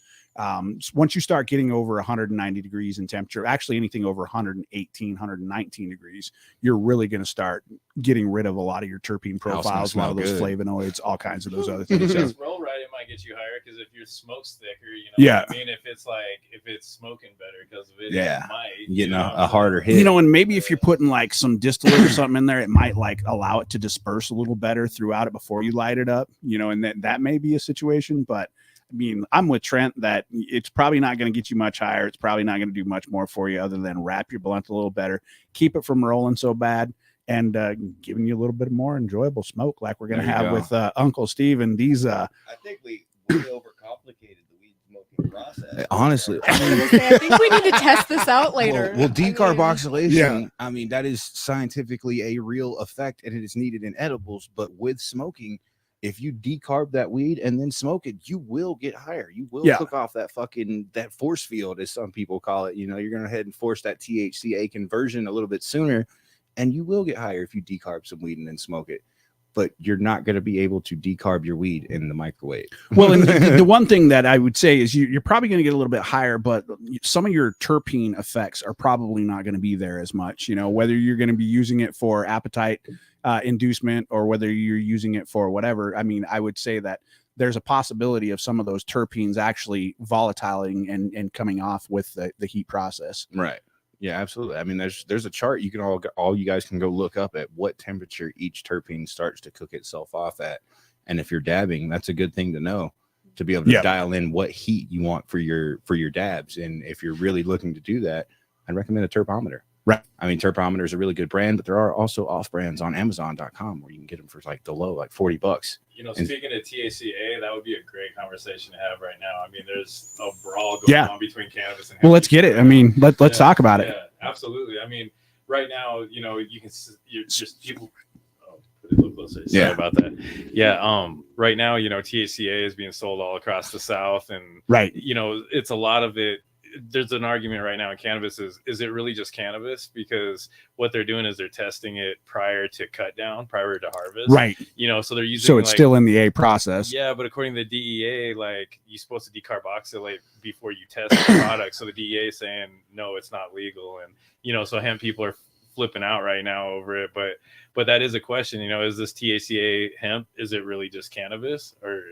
Once you start getting over 190 degrees in temperature, actually anything over 118, 119 degrees, you're really going to start getting rid of a lot of your terpene profiles, a lot of those flavonoids, all kinds of those other things. If it's roll right, it might get you higher because if your smoke's thicker, what I mean, if it's smoking better because of it, it might getting a harder hit. And maybe if you're putting like some distillate or something in there, it might like allow it to disperse a little better throughout it before you light it up, and that may be a situation, but I mean, I'm with Trent that it's probably not going to get you much higher. It's probably not going to do much more for you other than wrap your blunt a little better, keep it from rolling so bad, and giving you a little bit more enjoyable smoke like we're going to have with Uncle Steve. And these, I think we overcomplicated the weed smoking process. Honestly, I think we need to test this out later. Well, decarboxylation, I mean, that is scientifically a real effect, and it is needed in edibles. But with smoking, if you decarb that weed and then smoke it, you will get higher. You will cook off that force field, as some people call it. You're going to ahead and force that THCA conversion a little bit sooner, and you will get higher if you decarb some weed and then smoke it. But you're not going to be able to decarb your weed in the microwave. Well, and the one thing that I would say is you're probably going to get a little bit higher, but some of your terpene effects are probably not going to be there as much. Whether you're going to be using it for appetite inducement or whether you're using it for whatever. I mean, I would say that there's a possibility of some of those terpenes actually volatiling and coming off with the heat process. Right. Yeah, absolutely. I mean, there's a chart you can all you guys can go look up at what temperature each terpene starts to cook itself off at. And if you're dabbing, that's a good thing to know, to be able to dial in what heat you want for your dabs. And if you're really looking to do that, I'd recommend a terpometer. Right. I mean, Terpometer is a really good brand, but there are also off brands on Amazon.com where you can get them for like the low, like $40. Speaking of THCA, that would be a great conversation to have right now. I mean, there's a brawl going on between cannabis and. Well, let's get it. I mean, let's talk about it. Yeah, absolutely. I mean, right now, you can just people. Oh, put it a little closer. Sorry about that. Yeah. Right now, THCA is being sold all across the South, and it's a lot of it. There's an argument right now in cannabis is it really just cannabis? Because what they're doing is they're testing it prior to cut down, prior to harvest. Right. So they're using. So it's still in the A process. Yeah, but according to the DEA, like you're supposed to decarboxylate before you test the product. So the DEA is saying no, it's not legal, and so hemp people are flipping out right now over it. But that is a question. Is this THCA hemp? Is it really just cannabis, or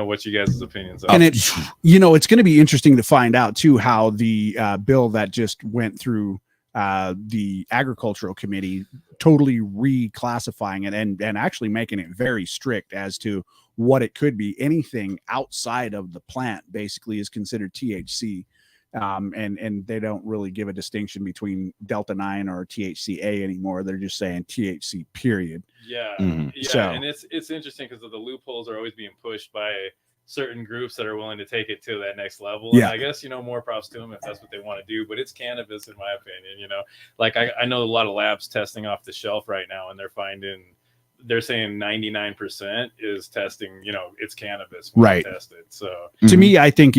what's you guys' opinions on? And it's it's going to be interesting to find out too how the bill that just went through the agricultural committee totally reclassifying it and actually making it very strict as to what it could be. Anything outside of the plant basically is considered THC. And they don't really give a distinction between Delta 9 or THCA anymore. They're just saying THC period. Yeah. Yeah. And it's interesting because the loopholes are always being pushed by certain groups that are willing to take it to that next level. Yeah. And I guess, more props to them if that's what they want to do, but it's cannabis in my opinion, like I know a lot of labs testing off the shelf right now, and they're saying 99% is testing, it's cannabis when right. tested. So to me, I think,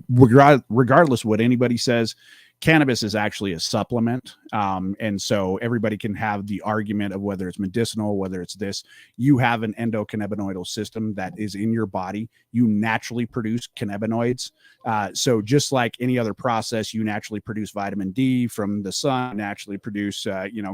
regardless of what anybody says, Cannabis is actually a supplement. And so everybody can have the argument of whether it's medicinal, whether it's this. You have an endocannabinoidal system that is in your body. You naturally produce cannabinoids. So just like any other process, you naturally produce vitamin D from the sun, naturally produce,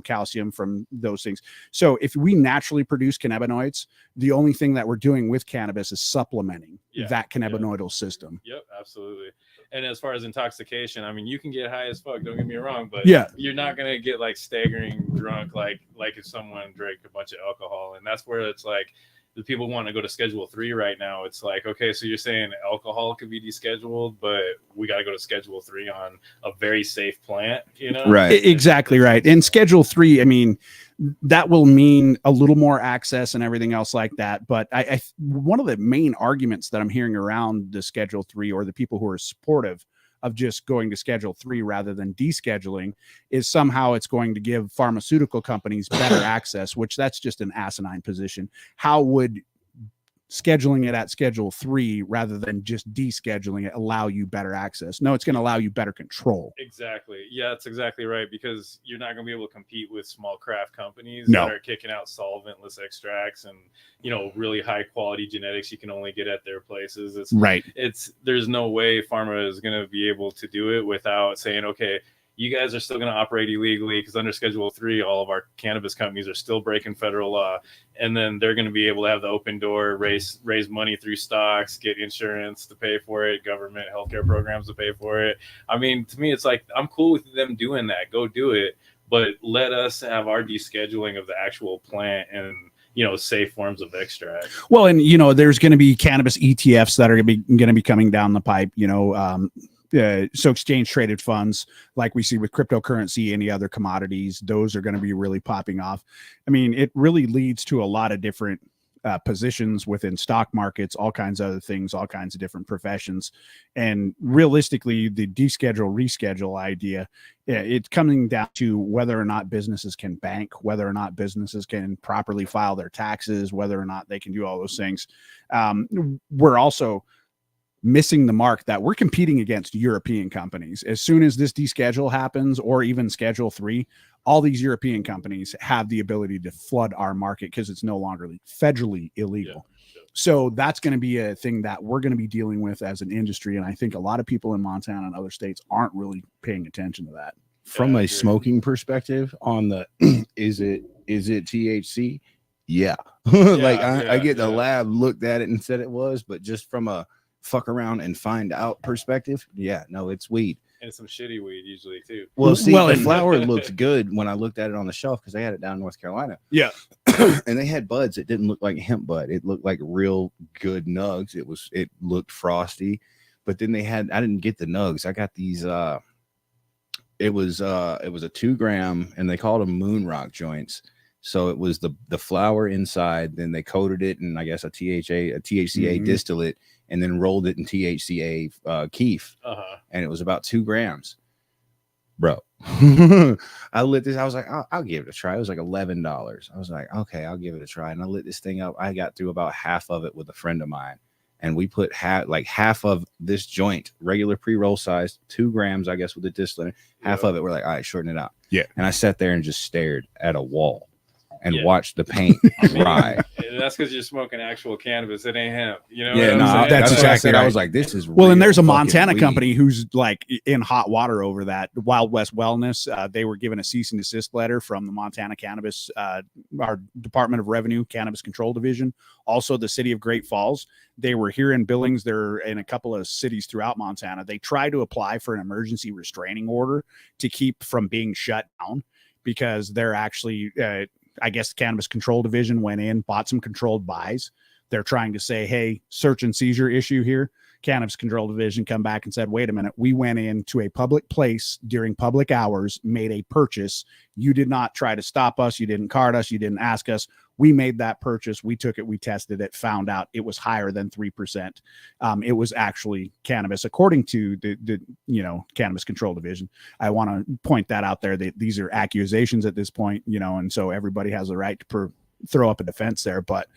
calcium from those things. So if we naturally produce cannabinoids, the only thing that we're doing with cannabis is supplementing that cannabinoidal system. Yep, absolutely. And as far as intoxication, I mean, you can get high as fuck, don't get me wrong, but you're not going to get like staggering drunk like if someone drank a bunch of alcohol. And that's where it's like the people want to go to Schedule 3 right now. It's like, okay, so you're saying alcohol could be descheduled, but we got to go to Schedule 3 on a very safe plant, Right. Exactly right. And Schedule 3, I mean, that will mean a little more access and everything else like that. But I one of the main arguments that I'm hearing around the Schedule 3, or the people who are supportive of just going to Schedule 3 rather than descheduling, is somehow it's going to give pharmaceutical companies better access, which that's just an asinine position. How would scheduling it at Schedule 3 rather than just descheduling it allow you better access? No, it's going to allow you better control. Exactly. Yeah, that's exactly right, because you're not going to be able to compete with small craft companies that are kicking out solventless extracts and really high quality genetics you can only get at their places. There's no way pharma is going to be able to do it without saying, okay, you guys are still going to operate illegally, because under Schedule 3, all of our cannabis companies are still breaking federal law. And then they're going to be able to have the open door, raise money through stocks, get insurance to pay for it, government healthcare programs to pay for it. I mean, to me, it's like, I'm cool with them doing that. Go do it. But let us have our descheduling of the actual plant and safe forms of extract. Well, and there's going to be cannabis ETFs that are going to be coming down the pipe. So exchange traded funds, like we see with cryptocurrency, any other commodities, those are going to be really popping off. I mean, it really leads to a lot of different positions within stock markets, all kinds of other things, all kinds of different professions. And realistically, the deschedule, reschedule idea, it's coming down to whether or not businesses can bank, whether or not businesses can properly file their taxes, whether or not they can do all those things. We're also missing the mark that we're competing against European companies. As soon as this deschedule happens, or even Schedule 3, all these European companies have the ability to flood our market because it's no longer federally illegal. So that's going to be a thing that we're going to be dealing with as an industry. And I think a lot of people in Montana and other states aren't really paying attention to that. From a smoking perspective, on the is it THC? Yeah. I get the lab looked at it and said it was, but just from a fuck around and find out perspective, it's weed. And some shitty weed usually too. Well, the flower looked good when I looked at it on the shelf, because they had it down in North Carolina. Yeah. And they had buds. It didn't look like hemp bud. It looked like real good nugs. It looked frosty, but then I didn't get the nugs. I got these it was a 2 gram, and they called them moon rock joints. So it was the flower inside, then they coated it in, I guess, a THCA distillate, and then rolled it in THCA keef. And it was about 2 grams. Bro, I lit this. I was like, I'll give it a try. It was like $11. I was like, okay, I'll give it a try. And I lit this thing up. I got through about half of it with a friend of mine. And we put half of this joint, regular pre-roll size, 2 grams, I guess, with the distillate. Half of it, we're like, all right, shorten it out. Yeah. And I sat there and just stared at a wall and watch the paint dry. That's because you're smoking actual cannabis. It ain't hemp. That's exactly right. I was like, this is well, and there's a Montana company who's like in hot water over that. Wild West Wellness. They were given a cease and desist letter from the Montana Cannabis, our Department of Revenue Cannabis Control Division. Also, the city of Great Falls. They were here in Billings. They're in a couple of cities throughout Montana. They tried to apply for an emergency restraining order to keep from being shut down, because they're actually I guess the Cannabis Control Division went in, bought some controlled buys. They're trying to say, hey, search and seizure issue here. Cannabis Control Division come back and said, wait a minute, we went into a public place during public hours, made a purchase. You did not try to stop us. You didn't card us. You didn't ask us. We made that purchase. We took it. We tested it, found out it was higher than 3%. It was actually cannabis, according to the Cannabis Control Division. I want to point that out there, that these are accusations at this point, and so everybody has the right to throw up a defense there. But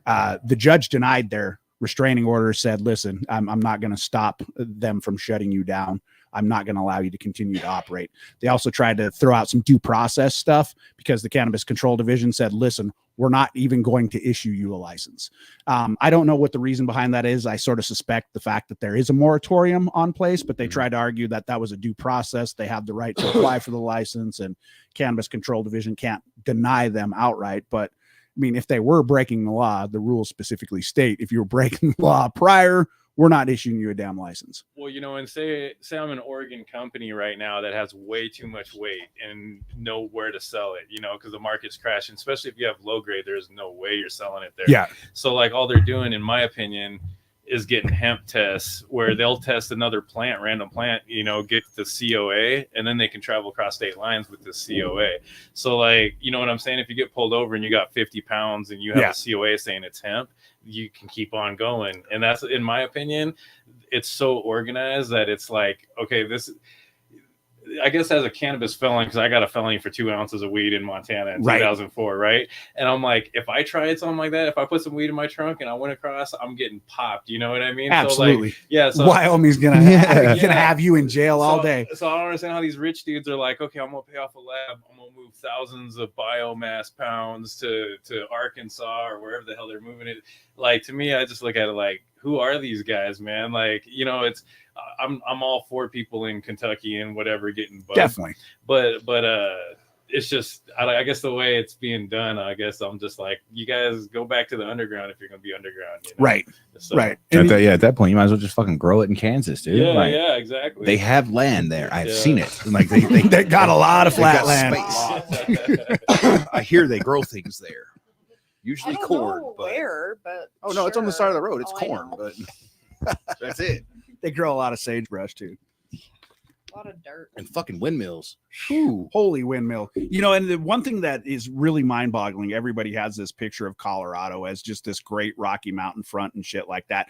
the judge denied their restraining order, said, listen, I'm not going to stop them from shutting you down. I'm not going to allow you to continue to operate. They also tried to throw out some due process stuff because the Cannabis Control Division said, listen, we're not even going to issue you a license. I don't know what the reason behind that is. I sort of suspect the fact that there is a moratorium on place, but they tried to argue that that was a due process. They have the right to apply for the license, and Cannabis Control Division can't deny them outright. But I mean, if they were breaking the law, the rules specifically state if you were breaking the law prior, we're not issuing you a damn license. Well, you know, and say I'm an Oregon company right now that has way too much weight and know where to sell it, you know, because the market's crashing, especially if you have low grade, there's no way you're selling it there. Yeah. So like all they're doing, in my opinion, is getting hemp tests where they'll test another plant, random plant, you know, get the COA, and then they can travel across state lines with the COA. So like, you know what I'm saying? If you get pulled over and you got 50 pounds and you have a COA saying it's hemp, you can keep on going. And that's, in my opinion, it's so organized that it's like, okay, this, I guess as a cannabis felon, because I got a felony for 2 ounces of weed in Montana in 2004, right? And I'm like, if I tried something like that, if I put some weed in my trunk and I went across, I'm getting popped. You know what I mean? Absolutely. So like, yeah. So Wyoming's gonna have you in jail all day. So I don't understand how these rich dudes are like, okay, I'm gonna pay off a lab, I'm gonna move thousands of biomass pounds to Arkansas or wherever the hell they're moving it. Like, to me, I just look at it like, who are these guys, man? Like, you know, it's I'm all for people in Kentucky and whatever getting bugged. Definitely. But it's just, I guess the way it's being done, I guess I'm just like, you guys go back to the underground if you're going to be underground. You know? Right. So, right. At that point, you might as well just fucking grow it in Kansas, dude. Yeah, like, yeah, exactly. They have land there. I've seen it. Like they got a lot of flat land. I hear they grow things there. Usually I don't corn. know But where, but oh no, it's on the side of the road. It's Oh, I corn, know. but that's it. They grow a lot of sagebrush too. A lot of dirt. And fucking windmills. Ooh, holy windmill. You know, and the one thing that is really mind-boggling, everybody has this picture of Colorado as just this great Rocky Mountain front and shit like that.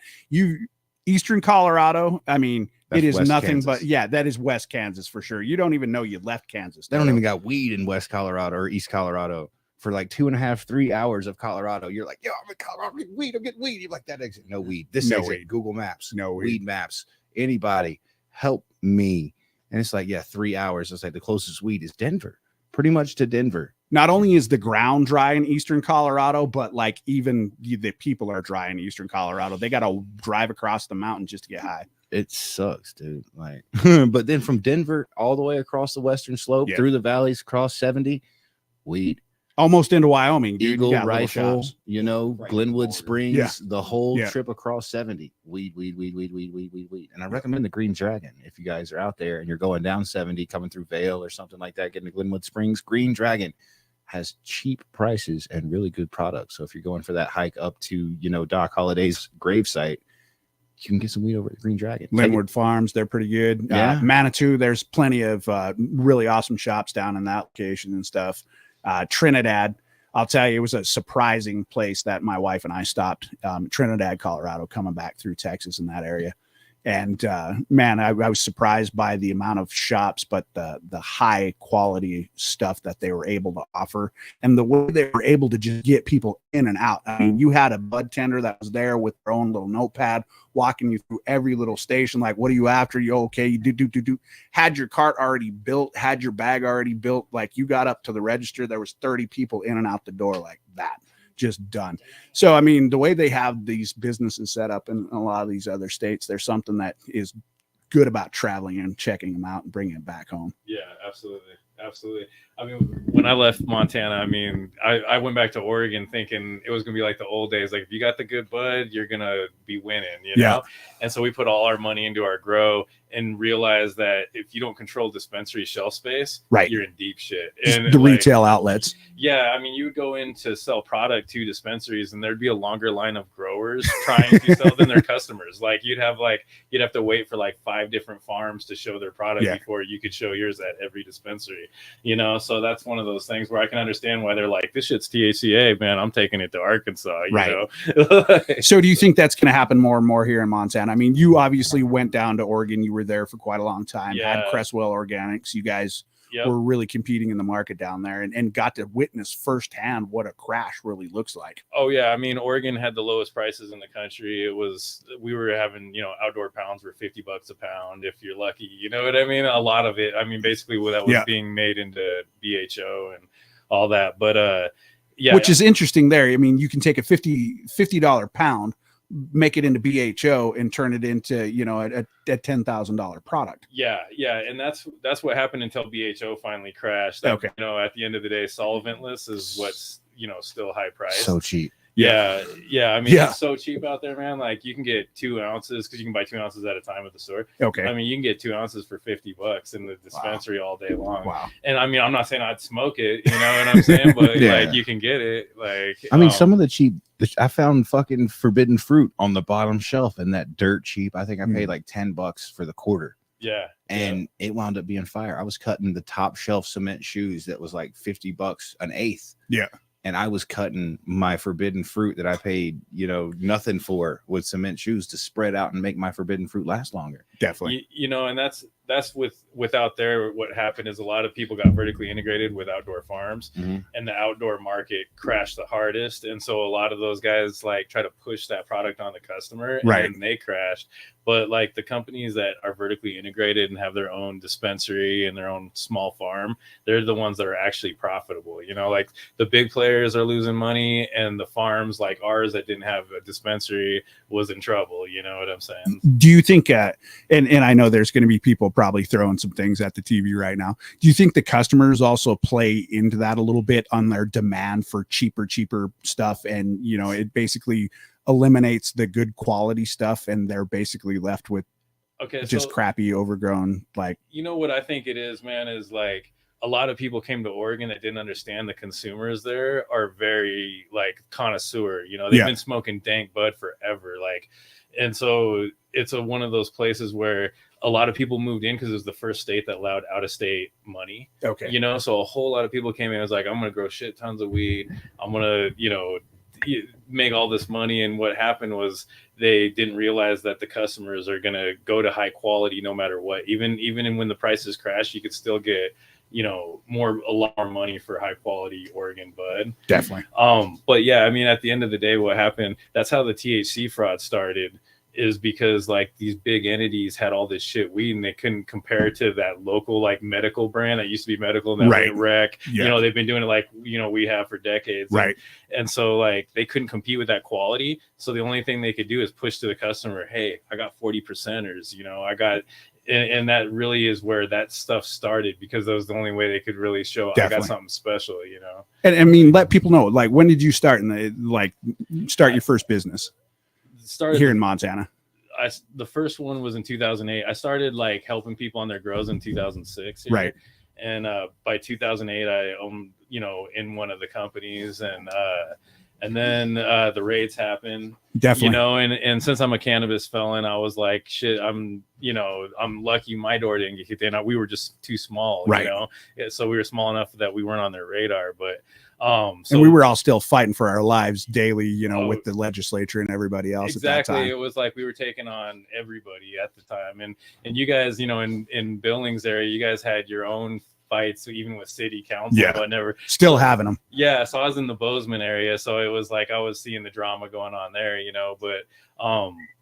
Eastern Colorado, I mean, That's it is West nothing Kansas. but that is West Kansas for sure. You don't even know you left Kansas. They don't even got weed in West Colorado or East Colorado. For like 2.5, 3 hours of Colorado, you're like, yo, I'm in Colorado, I'm getting weed, I'm getting weed. You're like, that exit, no weed. This No exit, weed. Google Maps, No weed. weed maps. Anybody, help me. And it's like, 3 hours. It's like the closest weed is Denver, pretty much to Denver. Not only is the ground dry in Eastern Colorado, but like even the people are dry in Eastern Colorado. They got to drive across the mountain just to get high. It sucks, dude. Like, but then from Denver all the way across the western slope, through the valleys, across 70, weed. Almost into Wyoming, dude. Eagle, You got little Rifle, shops. you know, Glenwood Springs, the whole Yeah. trip across 70. Weed. And I recommend the Green Dragon if you guys are out there and you're going down 70, coming through Vale or something like that, getting to Glenwood Springs. Green Dragon has cheap prices and really good products. So if you're going for that hike up to, you know, Doc Holliday's gravesite, you can get some weed over at Green Dragon. Linwood Farms, they're pretty good. Yeah. Manitou, there's plenty of really awesome shops down in that location and stuff. Trinidad, I'll tell you, it was a surprising place that my wife and I stopped. Trinidad, Colorado, coming back through Texas in that area. And man, I was surprised by the amount of shops, but the high quality stuff that they were able to offer and the way they were able to just get people in and out. I mean, you had a bud tender that was there with their own little notepad, walking you through every little station. Like, what are you after? You okay? You do. Had your cart already built, had your bag already built. Like, you got up to the register, there was 30 people in and out the door like that. Just done. So, I mean, the way they have these businesses set up in a lot of these other states, there's something that is good about traveling and checking them out and bringing it back home. Yeah, absolutely. I mean, when I left Montana, I mean, I went back to Oregon thinking it was going to be like the old days. Like, if you got the good bud, you're going to be winning, you know? And so we put all our money into our grow and realized that if you don't control dispensary shelf space, you're in deep shit. And the retail outlets. Yeah, I mean, you would go in to sell product to dispensaries and there'd be a longer line of growers trying to sell than their customers. Like, you'd have to wait for like 5 different farms to show their product before you could show yours at every dispensary, you know? So that's one of those things where I can understand why they're like, this shit's THCA, man, I'm taking it to Arkansas, you know? So do you think that's going to happen more and more here in Montana? I mean, you obviously went down to Oregon. You were there for quite a long time. Had Cresswell Organics. You guys were really competing in the market down there, and got to witness firsthand what a crash really looks like. Oh yeah, I mean, Oregon had the lowest prices in the country. We were having, outdoor pounds were $50 a pound if you're lucky. You know what I mean? A lot of it, I mean, basically that was being made into BHO and all that. But yeah, which is interesting there. I mean, you can take a $50 pound, make it into BHO, and turn it into a $10,000 product. Yeah, and that's what happened until BHO finally crashed. At the end of the day, solventless is what's still high price. So cheap. Yeah. I mean, it's so cheap out there, man. Like you can get 2 ounces because you can buy 2 ounces at a time at the store. Okay. I mean, you can get 2 ounces for $50 in the dispensary all day long. Wow. And I mean, I'm not saying I'd smoke it, you know what I'm saying? But like you can get it. Like I mean, some of the cheap. I found fucking forbidden fruit on the bottom shelf, and that dirt cheap. I think I paid like $10 for the quarter. Yeah. And it wound up being fire. I was cutting the top shelf cement shoes that was like $50 an eighth. Yeah. And I was cutting my forbidden fruit that I paid, nothing for with cement shoes to spread out and make my forbidden fruit last longer. Definitely. And that's with out there. What happened is a lot of people got vertically integrated with outdoor farms, and the outdoor market crashed the hardest. And so a lot of those guys like try to push that product on the customer, and they crashed. But like the companies that are vertically integrated and have their own dispensary and their own small farm, they're the ones that are actually profitable. Like the big players are losing money, and the farms like ours that didn't have a dispensary was in trouble. You know what I'm saying? Do you think, and I know there's going to be people probably throwing some things at the TV right now. Do you think the customers also play into that a little bit on their demand for cheaper stuff? And, it basically eliminates the good quality stuff, and they're basically left with just crappy, overgrown, like, what I think it is, man, is like a lot of people came to Oregon that didn't understand the consumers there are very like connoisseur, they've been smoking dank bud forever. Like, and so it's one of those places where a lot of people moved in because it was the first state that allowed out-of-state money. Okay. So a whole lot of people came in and was like, I'm going to grow shit tons of weed. I'm going to, make all this money. And what happened was they didn't realize that the customers are going to go to high quality no matter what. Even when the prices crash, you could still get, a lot more money for high quality Oregon bud. Definitely. But yeah, I mean, at the end of the day, what happened, that's how the THC fraud started, is because like these big entities had all this shit weed and they couldn't compare it to that local like medical brand that used to be medical and that went wreck. They've been doing it like we have for decades. Right. And so like they couldn't compete with that quality. So the only thing they could do is push to the customer, hey, I got 40%ers, I got, and that really is where that stuff started, because that was the only way they could really show I got something special, And I mean, let people know, like, when did you start start your first business? Started here in Montana. The first one was in 2008. I started like helping people on their grows in 2006. Right. And by 2008, I owned, in one of the companies, and then the raids happened. Definitely. And since I'm a cannabis felon, I was like, shit, I'm lucky my door didn't get kicked in. We were just too small, right. So we were small enough that we weren't on their radar, but and we were all still fighting for our lives daily, with the legislature and everybody else. Exactly. At that time. It was like we were taking on everybody at the time. And you guys, in Billings area, you guys had your own fights, even with city council, but never still having them. Yeah. So I was in the Bozeman area. So it was like I was seeing the drama going on there,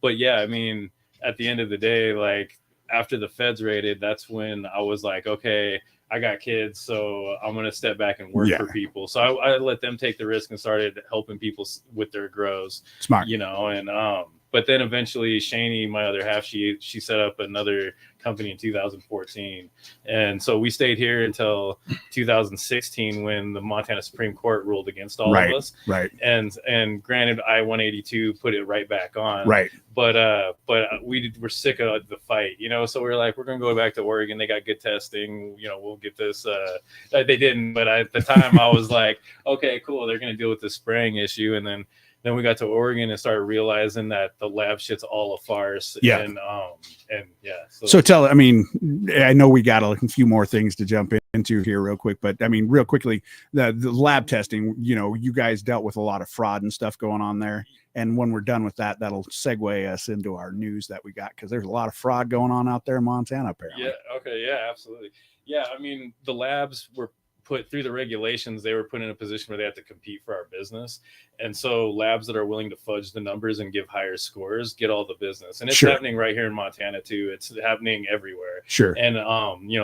but yeah, I mean, at the end of the day, like after the feds raided, that's when I was like, okay, I got kids, so I'm going to step back and work for people. So I let them take the risk and started helping people with their grows. Smart. But then eventually Shani, my other half, she set up another company in 2014. And so we stayed here until 2016 when the Montana Supreme Court ruled against all of us. Right. And granted, I-182 put it right back on. Right. But we're sick of the fight, so we're like, we're going to go back to Oregon. They got good testing. We'll get this. They didn't. But at the time I was like, okay, cool. They're going to deal with the spraying issue. And then we got to Oregon and started realizing that the lab shit's all a farce. Yeah. And yeah. So I know we got a few more things to jump into here real quick, but I mean, real quickly, the lab testing, you guys dealt with a lot of fraud and stuff going on there. And when we're done with that, that'll segue us into our news that we got, because there's a lot of fraud going on out there in Montana, apparently. Yeah. Okay. Yeah, absolutely. Yeah. I mean, the labs were put through the regulations. They were put in a position where they have to compete for our business. And so labs that are willing to fudge the numbers and give higher scores get all the business. And it's happening right here in Montana too. It's happening everywhere. Sure. And,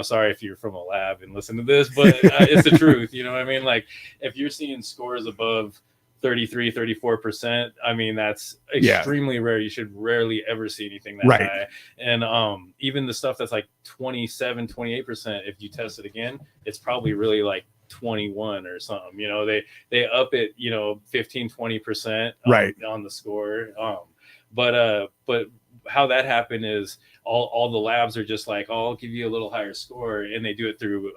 sorry if you're from a lab and listen to this, but it's the truth. You know what I mean? Like, if you're seeing scores above 33-34%, I mean, that's extremely rare. You should rarely ever see anything that high. And even the stuff that's like 27-28%, if you test it again, it's probably really like 21 or something. They up it 15-20% on the score. But how that happened is all the labs are just like, I'll give you a little higher score, and they do it through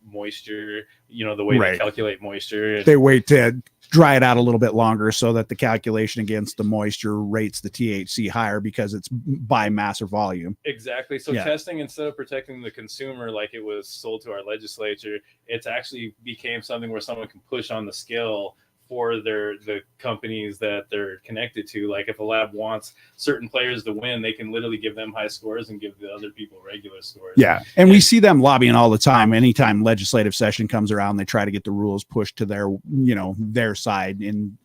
moisture, the way they calculate moisture. They wait to dry it out a little bit longer so that the calculation against the moisture rates the THC higher, because it's by mass or volume. Exactly. So testing, instead of protecting the consumer like it was sold to our legislature, it's actually became something where someone can push on the scale for the companies that they're connected to. Like, if a lab wants certain players to win, they can literally give them high scores and give the other people regular scores. Yeah. And we see them lobbying all the time. Anytime legislative session comes around, they try to get the rules pushed to their side, in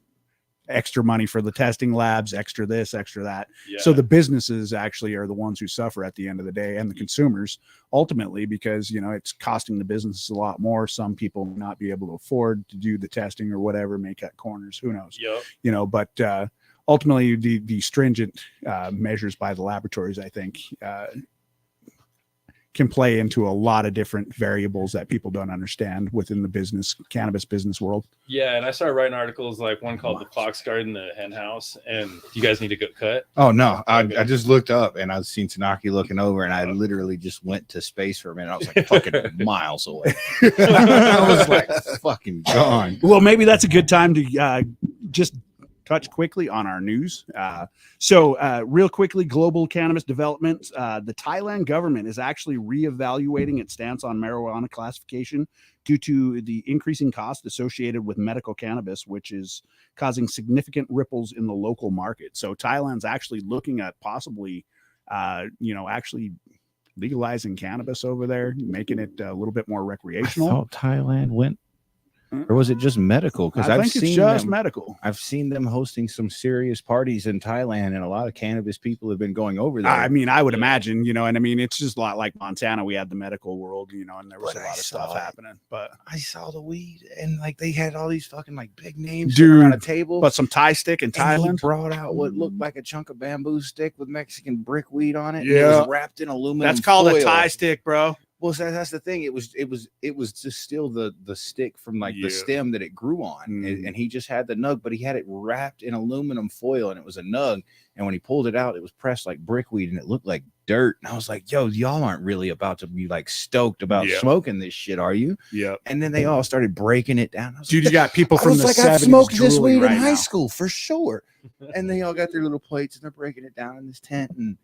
extra money for the testing labs, extra this, extra that. Yeah. So the businesses actually are the ones who suffer at the end of the day, and the consumers ultimately, because it's costing the businesses a lot more. Some people may not be able to afford to do the testing or whatever, may cut corners, who knows. Yep. But ultimately the stringent measures by the laboratories, I think, can play into a lot of different variables that people don't understand within the cannabis business world. Yeah, and I started writing articles, like one called The Fox Garden, the Hen House, and you guys need to go cut. Oh no, I just looked up and I seen Tanaki looking over, and I literally just went to space for a minute. I was like fucking miles away. I was like fucking gone. Well, maybe that's a good time to just touch quickly on our news. So real quickly, global cannabis development. The Thailand government is actually reevaluating its stance on marijuana classification due to the increasing cost associated with medical cannabis, which is causing significant ripples in the local market. So Thailand's actually looking at possibly, actually legalizing cannabis over there, making it a little bit more recreational. I thought Thailand went, or was it just medical? Because I think it's just medical. I've seen them hosting some serious parties in Thailand, and a lot of cannabis people have been going over there. I mean, I would imagine, and I mean, it's just a lot like Montana. We had the medical world, and there was a lot of stuff happening. But I saw the weed, and like they had all these fucking like big names around a table. But some Thai stick in Thailand. He brought out what looked like a chunk of bamboo stick with Mexican brick weed on it. Yeah, it was wrapped in aluminum. That's called foil. A Thai stick, bro. Well, that's the thing. It was just still the stick from like the stem that it grew on, and he just had the nug, but he had it wrapped in aluminum foil, and it was a nug. And when he pulled it out, it was pressed like brickweed, and it looked like dirt. And I was like, "Yo, y'all aren't really about to be like stoked about smoking this shit, are you?" Yeah. And then they all started breaking it down. Dude, you got people from the 70s. I've smoked this weed in high school for sure. And they all got their little plates, and they're breaking it down in this tent, and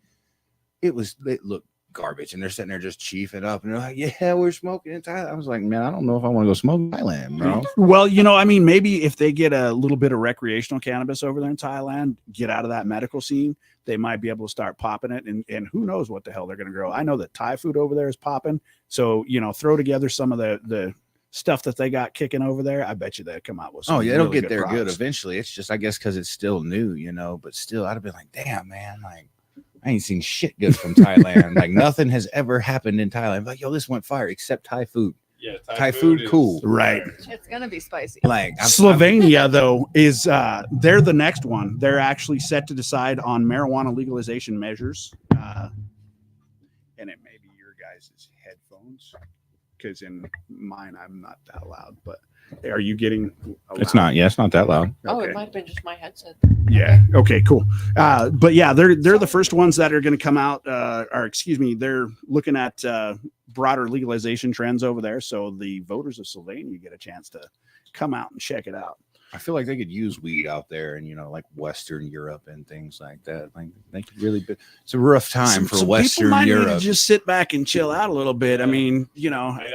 it looked garbage, and they're sitting there just chiefing up, and they're like, "Yeah, we're smoking in Thailand." I was like, "Man, I don't know if I want to go smoke in Thailand, bro." Well, I mean, maybe if they get a little bit of recreational cannabis over there in Thailand, get out of that medical scene, they might be able to start popping it, and who knows what the hell they're going to grow. I know that Thai food over there is popping, so throw together some of the stuff that they got kicking over there. I bet you they'll come out with some it'll really get there products. Good eventually. It's just, I guess, because it's still new, but still, I'd have been like, "Damn, man, like I ain't seen shit good from Thailand. Like nothing has ever happened in Thailand. Like, yo, this went fire except Thai food. Yeah, Thai food cool. Right. It's gonna be spicy. Like Slovenia, though, is they're the next one. They're actually set to decide on marijuana legalization measures. And it may be your guys' headphones, because in mine I'm not that loud, but are you getting it's not that loud. Oh, Okay. it might have been just my headset. Yeah. Okay, cool. But yeah, they're the first ones that are going to come out, they're looking at broader legalization trends over there. So the voters of Slovenia get a chance to come out and check it out. I feel like they could use weed out there and, like Western Europe and things like that. Like they could really it's a rough time for Western people might Europe. Need to just sit back and chill out a little bit. I mean,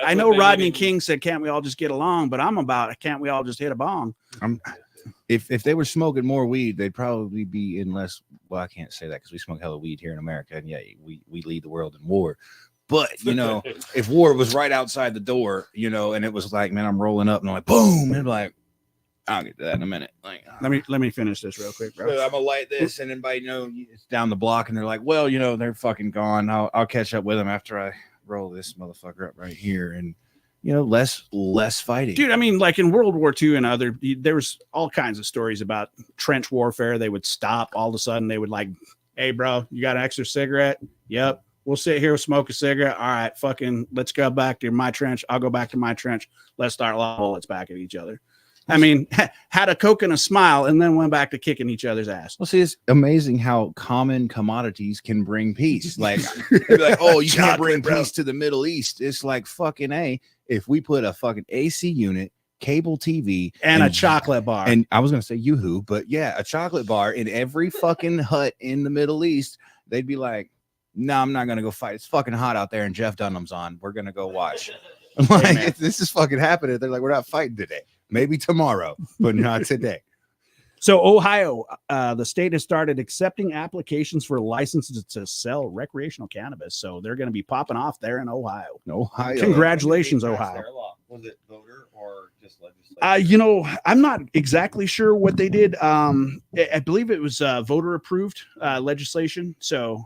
I know Rodney King said, "Can't we all just get along?" But I'm about, "Can't we all just hit a bong?" If they were smoking more weed, they'd probably be in less. Well, I can't say that because we smoke hella weed here in America, and we lead the world in war. But if war was right outside the door, and it was like, man, I'm rolling up, and I'm like, boom, and like, I'll get to that in a minute. Like, let me finish this real quick, bro. I'm gonna light this, and then it's down the block, and they're like, well, they're fucking gone. I'll catch up with them after I roll this motherfucker up right here, and less fighting. Dude, I mean, like in World War II and there was all kinds of stories about trench warfare. They would stop all of a sudden. They would like, "Hey, bro, you got an extra cigarette?" "Yep." "We'll sit here, smoke a cigarette." "All right, fucking, let's go back to my trench. I'll go back to my trench. Let's start lobbing bullets back at each other." I mean, had a Coke and a smile, and then went back to kicking each other's ass. Well, see, it's amazing how common commodities can bring peace. Like, they're like, "Oh, you can't bring peace to the Middle East." It's like, fucking A, if we put a fucking AC unit, cable TV, and a chocolate bar. And I was going to say Yoo-hoo, but yeah, a chocolate bar in every fucking hut in the Middle East, they'd be like, "No, I'm not going to go fight. It's fucking hot out there and Jeff Dunham's on. We're going to go watch." I'm like, this is fucking happening. They're like, "We're not fighting today. Maybe tomorrow, but not today." So Ohio, the state has started accepting applications for licenses to sell recreational cannabis. So they're going to be popping off there in Ohio. Congratulations, Ohio. Was it voter or just legislature? I'm not exactly sure what they did. I believe it was voter approved legislation. So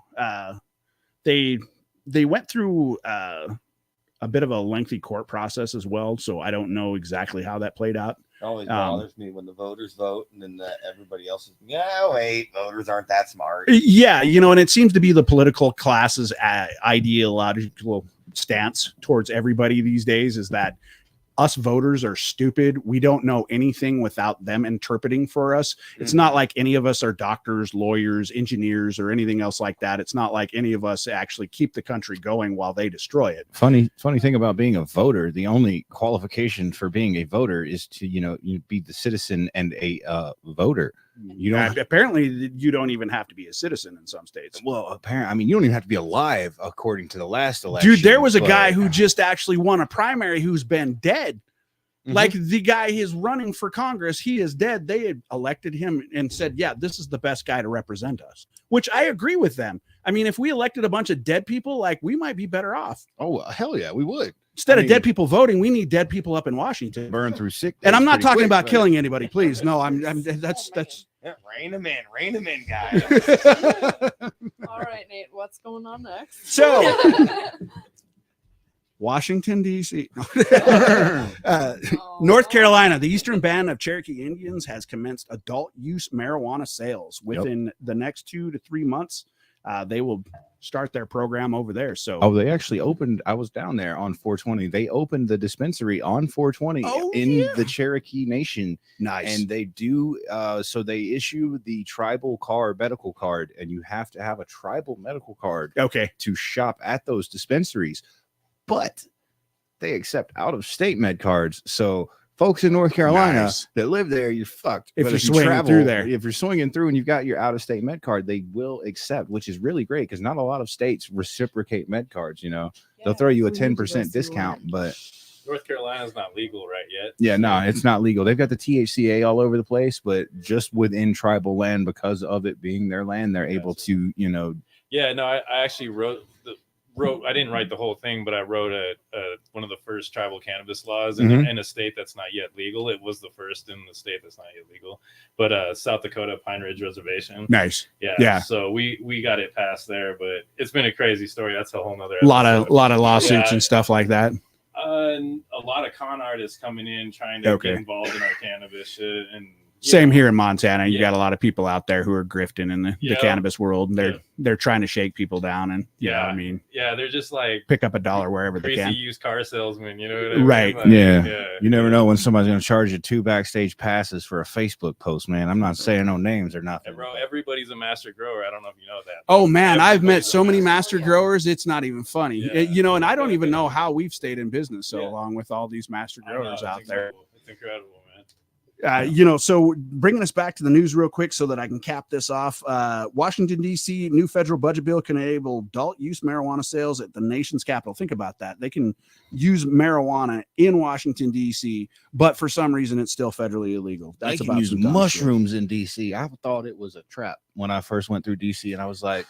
they went through a bit of a lengthy court process as well. So I don't know exactly how that played out. It always bothers me when the voters vote and then everybody else is, wait, voters aren't that smart. Yeah, and it seems to be the political class's ideological stance towards everybody these days is that us voters are stupid. We don't know anything without them interpreting for us. It's not like any of us are doctors, lawyers, engineers, or anything else like that. It's not like any of us actually keep the country going while they destroy it. Funny thing about being a voter, the only qualification for being a voter is to, you be the citizen and a voter. Apparently you don't even have to be a citizen in some states. Well, apparently, you don't even have to be alive according to the last election. Dude, there was a guy who just actually won a primary who's been dead. Like the guy is running for Congress, he is dead. They had elected him and said, "Yeah, this is the best guy to represent us," which I agree with them. I mean, if we elected a bunch of dead people, like, we might be better off. Oh, hell yeah, we would. Instead of dead people voting, we need dead people up in Washington. Burn through sick. And I'm not talking about killing anybody, please. No, that's rein him in, guys. All right, Nate, what's going on next? So Washington, D.C. North Carolina, the Eastern Band of Cherokee Indians has commenced adult use marijuana sales. Within the next 2 to 3 months, they will start their program over there. So they actually opened. I was down there on 420. They opened the dispensary on 420 the Cherokee Nation. Nice. And they do. So they issue the tribal medical card, and you have to have a tribal medical card. To shop at those dispensaries. But they accept out-of-state med cards. So folks in North Carolina that live there, you're fucked. If you're swinging through there. If you're swinging through and you've got your out-of-state med card, they will accept, which is really great because not a lot of states reciprocate med cards. They'll throw you a 10% discount, but North Carolina's not legal right yet. Yeah, no, it's not legal. They've got the THCA all over the place, but just within tribal land, because of it being their land, they're able to, Yeah, no, I actually wrote. I didn't write the whole thing, but I wrote one of the first tribal cannabis laws in a state that's not yet legal. It was the first in the state that's not yet legal, but South Dakota Pine Ridge Reservation. Nice. Yeah. So we got it passed there, but it's been a crazy story. That's a whole nother lot of lawsuits and stuff like that. A lot of con artists coming in trying to get involved in our cannabis shit, and same here in Montana. You got a lot of people out there who are grifting in the cannabis world, and they're trying to shake people down, and they're just like pick up $1 wherever they can. Used car salesman, you know what I mean? Right? Like, you never know when somebody's going to charge you 2 backstage passes for a Facebook post, man. I'm not saying no names or nothing. Bro, everybody's a master grower. I don't know if you know that. Oh man, I've met so many master growers. It's not even funny. And I don't even know how we've stayed in business so long with all these master growers out there. It's incredible. So bringing us back to the news real quick so that I can cap this off. Washington, D.C., new federal budget bill can enable adult use marijuana sales at the nation's capital. Think about that. They can use marijuana in Washington, D.C., but for some reason it's still federally illegal. They can use mushrooms in D.C. I thought it was a trap when I first went through D.C. and I was like,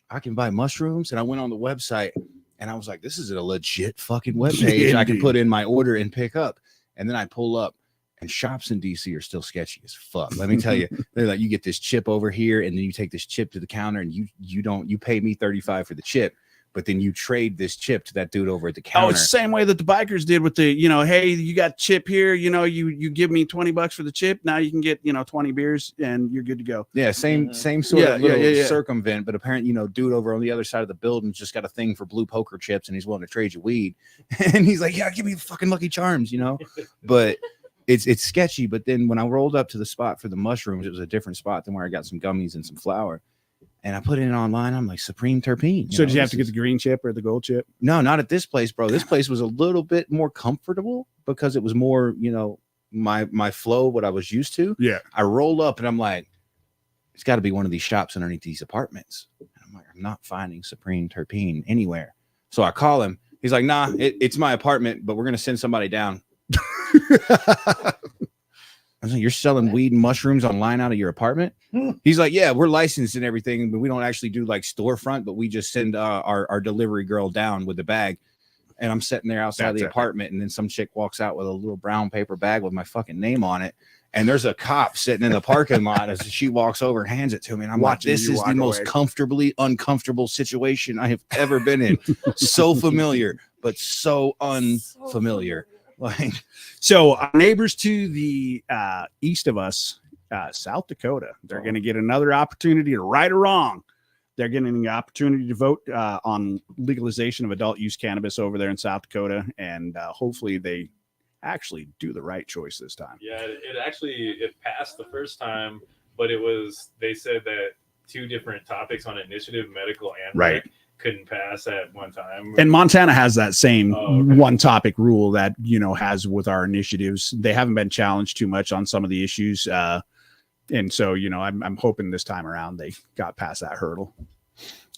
I can buy mushrooms. And I went on the website and I was like, this is a legit fucking webpage. I can put in my order and pick up. And then I pull up. And shops in DC are still sketchy as fuck. Let me tell you, they're like, you get this chip over here, and then you take this chip to the counter, and you pay me $35 for the chip, but then you trade this chip to that dude over at the counter. Oh, it's the same way that the bikers did with the, hey, you got chip here, you give me $20 for the chip. Now you can get, 20 beers and you're good to go. Yeah, same sort of little circumvent, but apparently, dude over on the other side of the building just got a thing for blue poker chips, and he's willing to trade you weed. And he's like, yeah, give me the fucking Lucky Charms, but it's sketchy. But then when I rolled up to the spot for the mushrooms, it was a different spot than where I got some gummies and some flour. And I put it in online. I'm like, Supreme Terpene. So did you have to get the green chip or the gold chip? No, not at this place, bro. This place was a little bit more comfortable because it was more, my flow, what I was used to. Yeah. I roll up and I'm like, it's got to be one of these shops underneath these apartments. And I'm like, I'm not finding Supreme Terpene anywhere. So I call him. He's like, nah, it's my apartment, but we're going to send somebody down. I was like, you're selling weed and mushrooms online out of your apartment? He's like, yeah, we're licensed and everything, but we don't actually do like storefront, but we just send our delivery girl down with the bag. And I'm sitting there outside the apartment, and then some chick walks out with a little brown paper bag with my fucking name on it. And there's a cop sitting in the parking lot as she walks over and hands it to me. And I'm like, this is the most comfortably uncomfortable situation I have ever been in. So familiar, but so unfamiliar. So our neighbors to the east of us, South Dakota, they're going to get another opportunity to right or wrong. They're getting the opportunity to vote on legalization of adult use cannabis over there in South Dakota. And hopefully they actually do the right choice this time. Yeah, it passed the first time, but they said that two different topics on initiative, medical and right, couldn't pass at one time. And Montana has that same one topic rule that, has with our initiatives. They haven't been challenged too much on some of the issues. And so, I'm hoping this time around they got past that hurdle.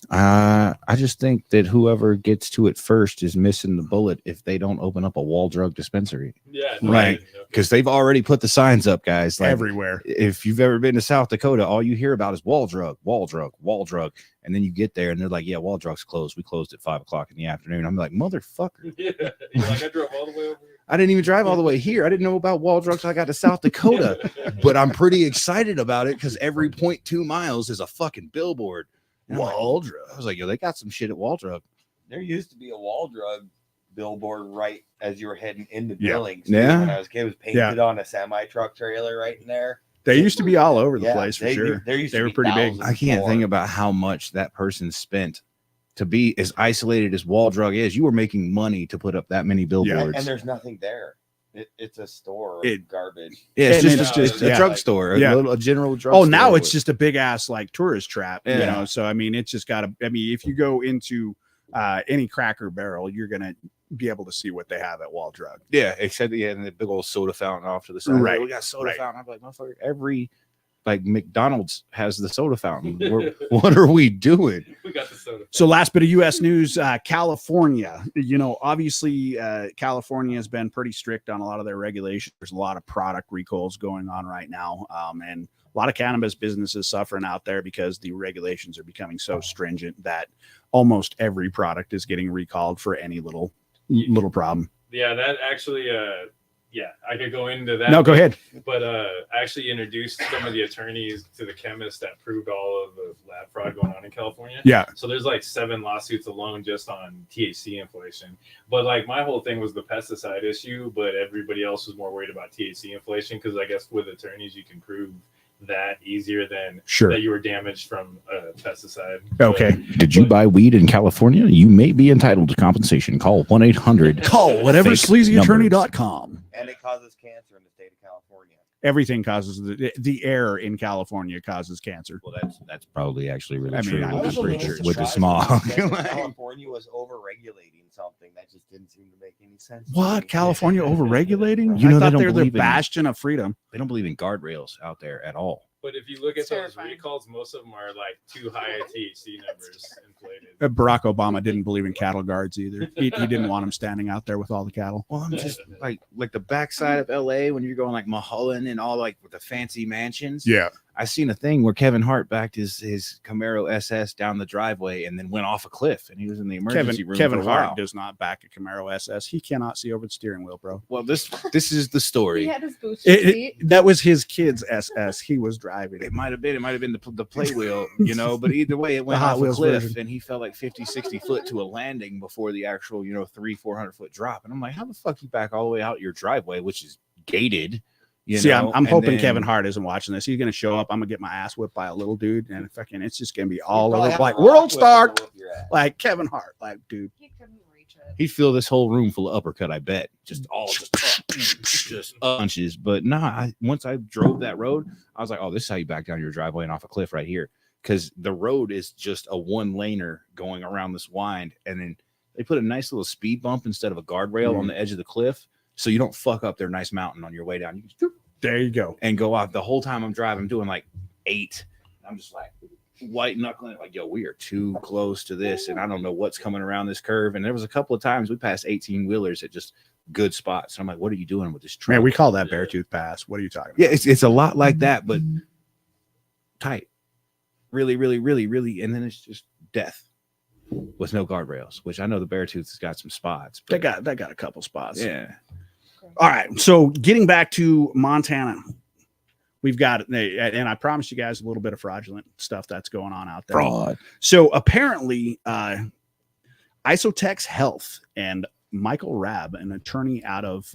I just think that whoever gets to it first is missing the bullet if they don't open up a wall drug dispensary. Yeah, right. Because they've already put the signs up, guys, like, everywhere. If you've ever been to South Dakota, all you hear about is wall drug, wall drug, wall drug. And then you get there and they're like, yeah, wall drug's closed. We closed at 5:00 in the afternoon. I'm like, motherfucker. Yeah. Like, I drove all the way over here. I didn't even drive all the way here. I didn't know about wall drugs till I got to South Dakota. But I'm pretty excited about it because every 0.2 miles is a fucking billboard. Wall drug. I was like, yo, they got some shit at wall drug. There used to be a wall drug billboard right as you were heading into Billings. Yeah. When I was a kid, it was painted on a semi truck trailer right in there. They used to be all over the place for sure. They were pretty big. I can't think about how much that person spent to be as isolated as wall drug is. You were making money to put up that many billboards. And there's nothing there. It's a store of garbage. Yeah, it's just a drugstore, a general drugstore. Oh, now it's just a big ass like tourist trap, So I mean, it's just if you go into any Cracker Barrel, you're gonna be able to see what they have at Wall Drug. Yeah, except and the big old soda fountain off to the side. Right, we got soda fountain. I'm like, motherfucker, every McDonald's has the soda fountain. What are we doing? We got the soda fountain. So last bit of U.S. news, California. Obviously, California has been pretty strict on a lot of their regulations. There's a lot of product recalls going on right now, and a lot of cannabis businesses suffering out there because the regulations are becoming so stringent that almost every product is getting recalled for any little problem. Yeah, that actually. I could go into that. No, go ahead. But I actually introduced some of the attorneys to the chemists that proved all of the lab fraud going on in California. Yeah. So there's like 7 lawsuits alone just on THC inflation. But like my whole thing was the pesticide issue, but everybody else was more worried about THC inflation because I guess with attorneys you can prove that easier than that you were damaged from a pesticide. Okay. Did you buy weed in California? You may be entitled to compensation. Call 1-800. Call whatever sleazyattorney.com. And it causes cancer in the state of California. Everything causes the air in California causes cancer. Well, that's probably actually really I mean, true. I'm with pretty the- sure. with the smog. California was over-regulating something that just didn't seem to make any sense. to me. What? California overregulating? You know, I they thought don't they're the believe in- bastion of freedom. They don't believe in guardrails out there at all. But if you look at It's those terrifying. recalls, most of them are like too high THC numbers inflated. Barack Obama didn't believe in cattle guards either. He didn't want them standing out there with all the cattle. Well, I'm just like the backside of LA when you're going like Mulholland and all like with the fancy mansions. Yeah. I seen a thing where Kevin Hart backed his Camaro SS down the driveway and then went off a cliff, and he was in the emergency room. Kevin for a while. Hart does not back a Camaro SS. He cannot see over the steering wheel, bro. Well, this is the He story. had his booster seat. That was his kid's SS. He was driving it. It might have been the play wheel, you know, but either way, it went The Hot off a Wheels cliff version. and he fell like 50-60 foot to a landing before the actual, 300-400 foot drop. And I'm like, how the fuck you back all the way out your driveway, which is gated? See, I'm And hoping then- Kevin Hart isn't watching this. He's gonna show up. I'm gonna get my ass whipped by a little dude, and fucking, it's just gonna be all Probably over have like a world rock star, whip to whoop your ass. like Kevin Hart, like dude. He couldn't reach it. He'd fill this whole room full of uppercut, I bet. Just punches. But once I drove that road, I was like, oh, this is how you back down your driveway and off a cliff right here. Because the road is just a one laner going around this wind. And then they put a nice little speed bump instead of a guardrail on the edge of the cliff. So you don't fuck up their nice mountain on your way down. You just There you go. and go off. The whole time I'm driving, I'm doing like 8. I'm just like white knuckling it, like, yo, we are too close to this, and I don't know what's coming around this curve. And there was a couple of times we passed 18 wheelers at just good spots. And I'm like, what are you doing with this truck? Man, we call that Beartooth Pass. What are you talking about? Yeah, it's a lot like that, but tight. Really, really, really, really. And then it's just death with no guardrails, which I know the Beartooth has got some spots. They but got a couple spots. yeah. All right. So getting back to Montana, we've got, and I promised you guys a little bit of fraudulent stuff that's going on out there. Fraud. So apparently, Isotex Health and Michael Rabb, an attorney out of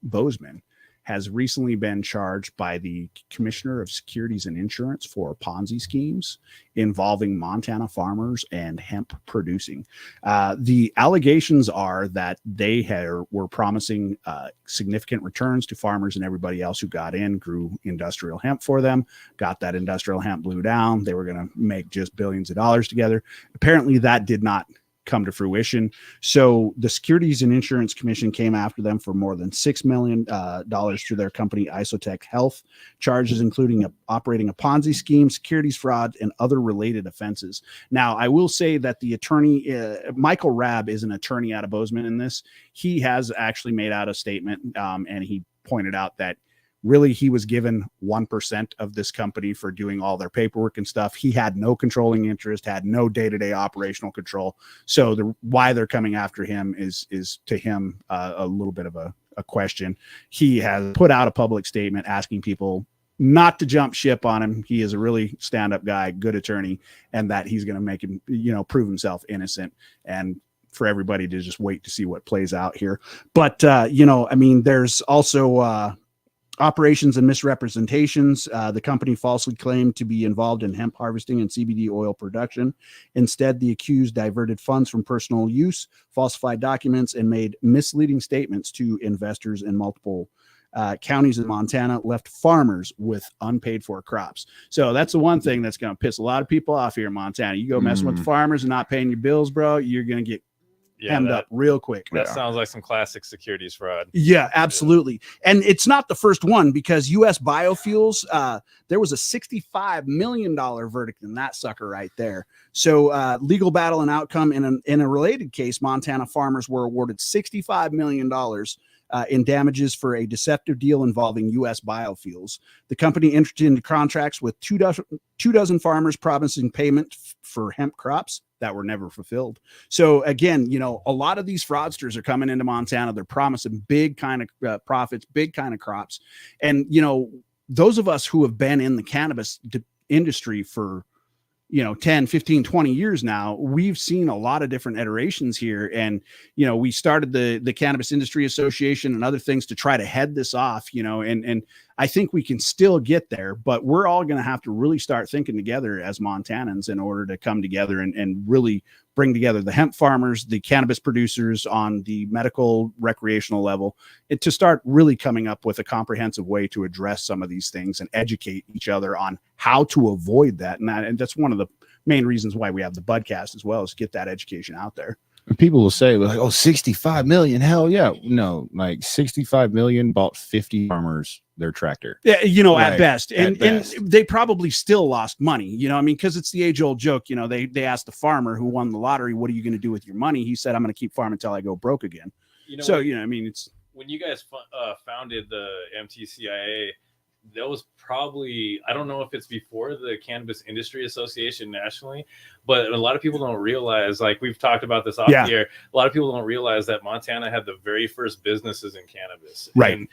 Bozeman, has recently been charged by the Commissioner of Securities and Insurance for Ponzi schemes involving Montana farmers and hemp producing. The allegations are that they were promising significant returns to farmers and everybody else who got in, grew industrial hemp for them, got that industrial hemp blew down. They were going to make just billions of dollars together. Apparently that did not come to fruition. So the Securities and Insurance Commission came after them for more than $6 million through their company Isotech Health, charges including operating a Ponzi scheme, securities fraud, and other related offenses. Now, I will say that the attorney, Michael Rabb, is an attorney out of Bozeman in this. He has actually made out a statement, and he pointed out that really, he was given 1% of this company for doing all their paperwork and stuff. He had no controlling interest, had no day-to-day operational control. So why they're coming after him is to him a little bit of a question. He has put out a public statement asking people not to jump ship on him. He is a really stand-up guy, good attorney, and that he's going to make him, prove himself innocent. And for everybody to just wait to see what plays out here. But, there's also operations and misrepresentations. The company falsely claimed to be involved in hemp harvesting and CBD oil production. Instead, the accused diverted funds from personal use, falsified documents, and made misleading statements to investors in multiple counties in Montana, left farmers with unpaid for crops. So that's the one thing that's going to piss a lot of people off here in Montana. You go messing with the farmers and not paying your bills, bro, you're going to get hemmed up real quick. That sounds like some classic securities fraud. Yeah, absolutely. And it's not the first one, because US Biofuels, there was a $65 million verdict in that sucker right there. So legal battle and outcome in a related case, Montana farmers were awarded $65 million in damages for a deceptive deal involving US Biofuels. The company entered into contracts with two dozen farmers promising payment for hemp crops that were never fulfilled. So again, a lot of these fraudsters are coming into Montana. They're promising big kind of profits, big kind of crops. And, those of us who have been in the cannabis industry for 10, 15, 20 years now, we've seen a lot of different iterations here. And, we started the Cannabis Industry Association and other things to try to head this off, and I think we can still get there, but we're all going to have to really start thinking together as Montanans in order to come together and really bring together the hemp farmers, the cannabis producers on the medical recreational level, and to start really coming up with a comprehensive way to address some of these things and educate each other on how to avoid that. And that's one of the main reasons why we have the Budcast as well, is get that education out there. And people will say, like, oh, 65 million. Hell yeah. No, like 65 million bought 50 farmers their tractor. Yeah, at best. And they probably still lost money, because it's the age old joke. They asked the farmer who won the lottery, what are you going to do with your money? He said, I'm going to keep farming until I go broke again. It's when you guys founded the MTCIA, that was probably, I don't know if it's before the Cannabis Industry Association nationally, but a lot of people don't realize, like we've talked about this off the air, a lot of people don't realize that Montana had the very first businesses in cannabis. Right. And,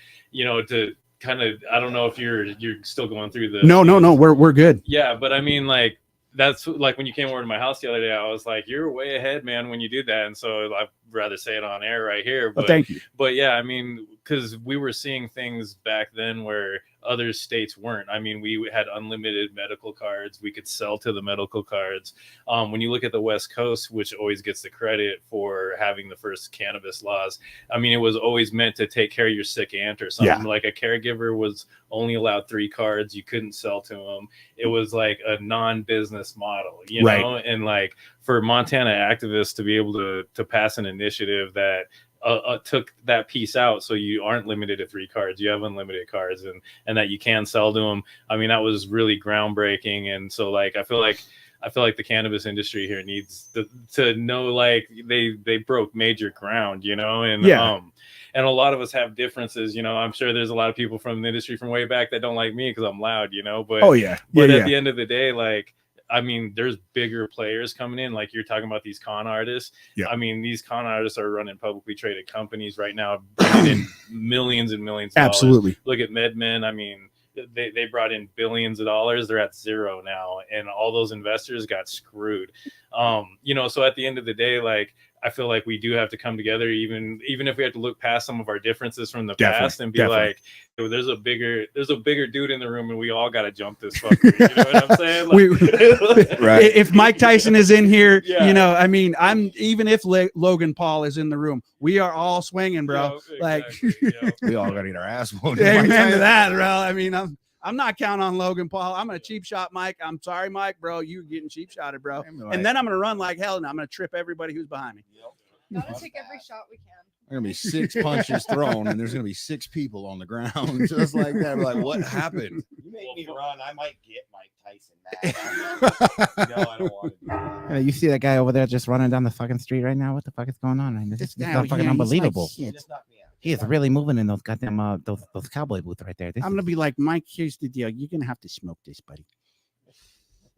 to kind of, I don't know if you're still going through the. No, we're good. Yeah. But I mean, like, that's like when you came over to my house the other day, I was like, you're way ahead, man, when you do that. And so I'd rather say it on air right here. But thank you. But yeah, I mean, because we were seeing things back then where other states weren't. I mean, we had unlimited medical cards. We could sell to the medical cards. When you look at the West Coast, which always gets the credit for having the first cannabis laws, I mean, it was always meant to take care of your sick aunt or something. Like a caregiver was only allowed 3 cards. You couldn't sell to them. It was like a non-business model, know? And like for Montana activists to be able to pass an initiative that took that piece out, so you aren't limited to 3 cards, you have unlimited cards, and that you can sell to them. I mean, that was really groundbreaking. And so like I feel like the cannabis industry here needs to know, like they broke major ground, and a lot of us have differences. I'm sure there's a lot of people from the industry from way back that don't like me because I'm loud, but at the end of the day, like, I mean, there's bigger players coming in, like you're talking about these con artists. Yeah. I mean, these con artists are running publicly traded companies right now, bringing in millions and millions of Absolutely. dollars. Look at MedMen. I mean, they brought in billions of dollars. They're at zero now, and all those investors got screwed. So at the end of the day, like, I feel like we do have to come together, even if we have to look past some of our differences from the past and be like, there's a bigger dude in the room, and we all got to jump this fucker. You know what I'm saying? Like, right. If Mike Tyson is in here, I mean, even if Logan Paul is in the room, we are all swinging, bro. Exactly, we all got to get our ass whooped. Amen to that, bro. I mean, I'm not counting on Logan Paul. I'm going to cheap shot Mike. I'm sorry, Mike, bro. You getting cheap shotted, bro. And then I'm going to run like hell, and I'm going to trip everybody who's behind me. Gotta take every shot we can. There's going to be 6 punches thrown, and there's going to be 6 people on the ground just like that. We're like, what happened? You make me run. I might get Mike Tyson mad. No, I don't want to do that. You see that guy over there just running down the fucking street right now? What the fuck is going on? This is fucking unbelievable. Just knock me out. He is really moving in those goddamn those cowboy boots right there. I'm gonna be like, Mike, here's the deal. You're gonna have to smoke this, buddy.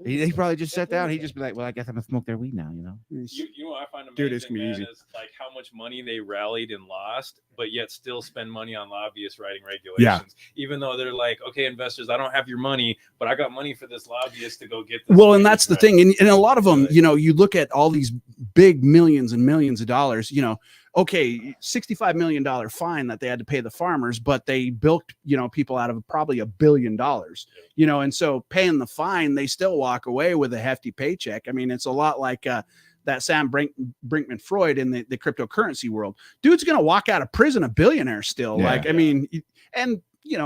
He probably just sat down. He'd just be like, well, I guess I'm gonna smoke their weed now, You know what I find amazing, dude, it's gonna be easy. Is like how much money they rallied and lost, but yet still spend money on lobbyists writing regulations. Even though they're like, okay, investors, I don't have your money, but I got money for this lobbyist to go get this. Well, and that's the thing. And a lot of them, you look at all these big millions and millions of dollars, okay, $65 million fine that they had to pay the farmers, but they bilked, people out of probably $1 billion, and so paying the fine, they still walk away with a hefty paycheck. I mean, it's a lot like that Sam Brinkman-Freud in the cryptocurrency world. Dude's going to walk out of prison a billionaire still. I mean, and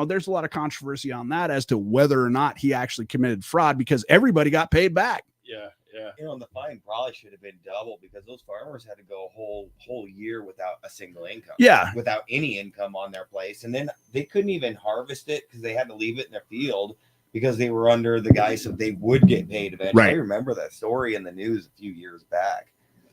there's a lot of controversy on that as to whether or not he actually committed fraud, because everybody got paid back. Yeah. And the fine probably should have been double, because those farmers had to go a whole year without a single income. Yeah. Without any income on their place. And then they couldn't even harvest it because they had to leave it in their field because they were under the guise that they would get paid eventually. Right. I remember that story in the news a few years back.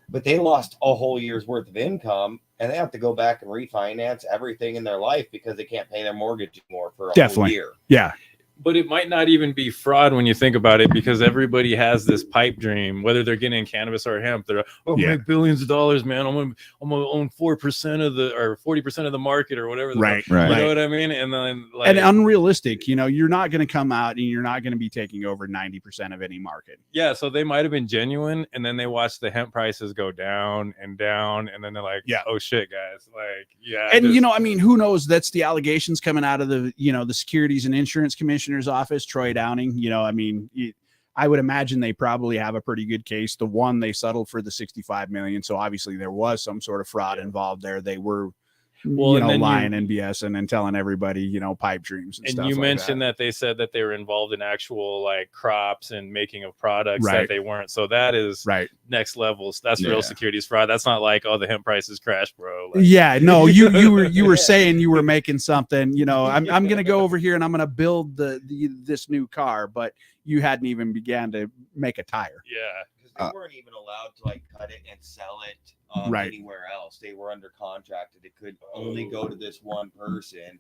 But they lost a whole year's worth of income, and they have to go back and refinance everything in their life because they can't pay their mortgage anymore for a whole year. Yeah. But it might not even be fraud when you think about it, because everybody has this pipe dream, whether they're getting cannabis or hemp. They're make billions of dollars, man. I'm gonna own 4% of or 40% of the market or whatever. Right. You know what I mean? And then and unrealistic. You're not going to come out and you're not going to be taking over 90% of any market. Yeah. So they might have been genuine, and then they watch the hemp prices go down and down, and then they're like, oh shit, guys, And I mean, who knows? That's the allegations coming out of the the Securities and Insurance Commissioner's office, Troy Downing. I mean, I would imagine they probably have a pretty good case. The one they settled for the 65 million. So obviously there was some sort of fraud involved there. They were, lying and BS and then telling everybody, pipe dreams and stuff. And you like mentioned that they said that they were involved in actual like crops and making of products that they weren't. So that is next levels. That's real securities fraud. That's not like, oh, the hemp prices crashed, bro. Like, no, you were saying you were making something, I'm going to go over here and I'm going to build this new car, but you hadn't even began to make a tire. Yeah. Because they weren't even allowed to like cut it and sell it anywhere else. They were under contract. It could only go to this one person.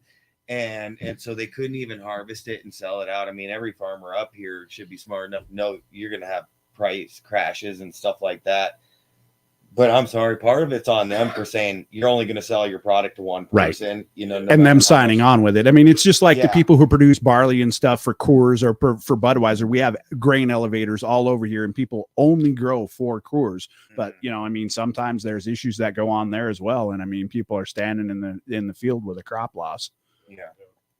And so they couldn't even harvest it and sell it out. I mean, every farmer up here should be smart enough to know you're going to have price crashes and stuff like that. But I'm sorry, part of it's on them for saying you're only going to sell your product to one person, and them signing on with it. I mean, it's just like the people who produce barley and stuff for Coors or for Budweiser. We have grain elevators all over here, and people only grow for Coors. But sometimes there's issues that go on there as well. And I mean, people are standing in the field with a crop loss. Yeah.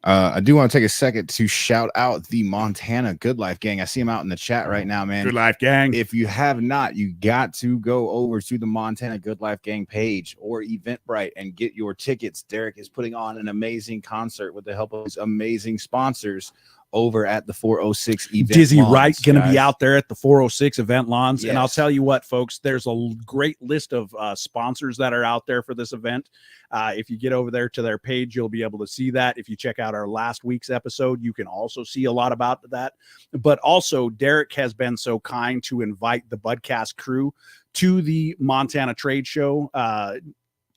I do want to take a second to shout out the Montana Good Life gang. I see them out in the chat right now, man. Good Life gang. If you have not, you got to go over to the Montana Good Life gang page or Eventbrite and get your tickets. Derek is putting on an amazing concert with the help of his amazing sponsors over at the 406 event. Dizzy lawns, Wright going to be out there at the 406 event lawns. Yes. And I'll tell you what, folks, there's a great list of sponsors that are out there for this event. If you get over there to their page, you'll be able to see that. If you check out our last week's episode, you can also see a lot about that. But also, Derek has been so kind to invite the Budcast crew to the Montana Trade Show.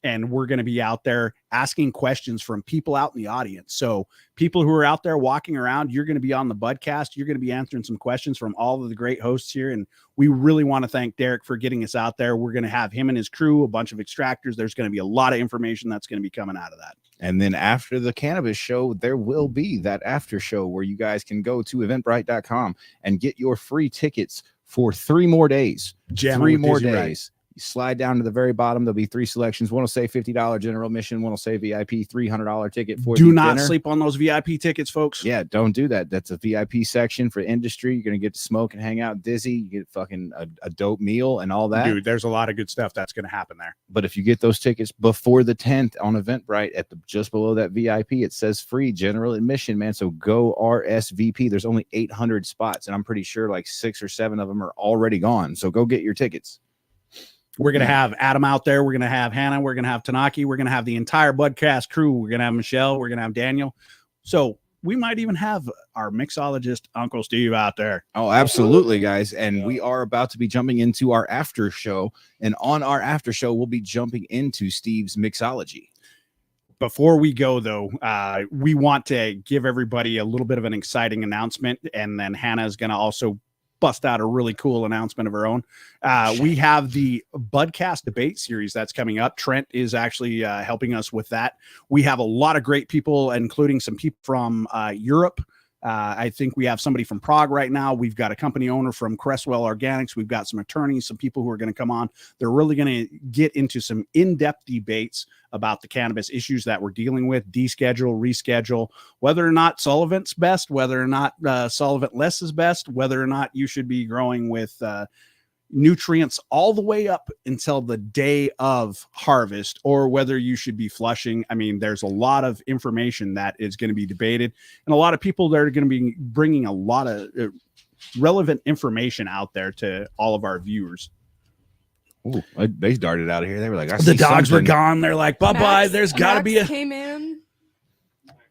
And we're going to be out there asking questions from people out in the audience. So people who are out there walking around, you're going to be on the Budcast. You're going to be answering some questions from all of the great hosts here. And we really want to thank Derek for getting us out there. We're going to have him and his crew, a bunch of extractors. There's going to be a lot of information that's going to be coming out of that. And then after the cannabis show, there will be that after show where you guys can go to eventbrite.com and get your free tickets for 3 more days. Jamming 3 with more Dizzy days. Wright. You slide down to the very bottom. There'll be 3 selections. One will say $50 general admission. One will say VIP $300 ticket for Do the not dinner. sleep on those VIP tickets, folks. Yeah, don't do that. That's a VIP section for industry. You're going to get to smoke and hang out dizzy. You get fucking a dope meal and all that. Dude, there's a lot of good stuff that's going to happen there. But if you get those tickets before the 10th on Eventbrite at just below that VIP, it says free general admission, man. So go RSVP. There's only 800 spots, and I'm pretty sure like 6 or 7 of them are already gone. So go get your tickets. We're going to have Adam out there. We're going to have Hannah. We're going to have Tanaki. We're going to have the entire Budcast crew. We're going to have Michelle. We're going to have Daniel. So we might even have our mixologist, Uncle Steve, out there. Oh, absolutely, guys. And we are about to be jumping into our after show. And on our after show, we'll be jumping into Steve's mixology. Before we go, though, we want to give everybody a little bit of an exciting announcement. And then Hannah is going to also bust out a really cool announcement of her own. We have the Budcast debate series that's coming up. Trent is actually helping us with that. We have a lot of great people, including some people from Europe. I think we have somebody from Prague right now. We've got a company owner from Cresswell Organics. We've got some attorneys, some people who are going to come on. They're really going to get into some in-depth debates about the cannabis issues that we're dealing with, deschedule, reschedule, whether or not solvent's best, whether or not solvent less is best, whether or not you should be growing with nutrients all the way up until the day of harvest, or whether you should be flushing. I mean, there's a lot of information that is going to be debated, and a lot of people that are going to be bringing a lot of relevant information out there to all of our viewers. Ooh, they darted out of here. They were like, the dogs were gone. They're like, bye-bye. There's got to be a came in.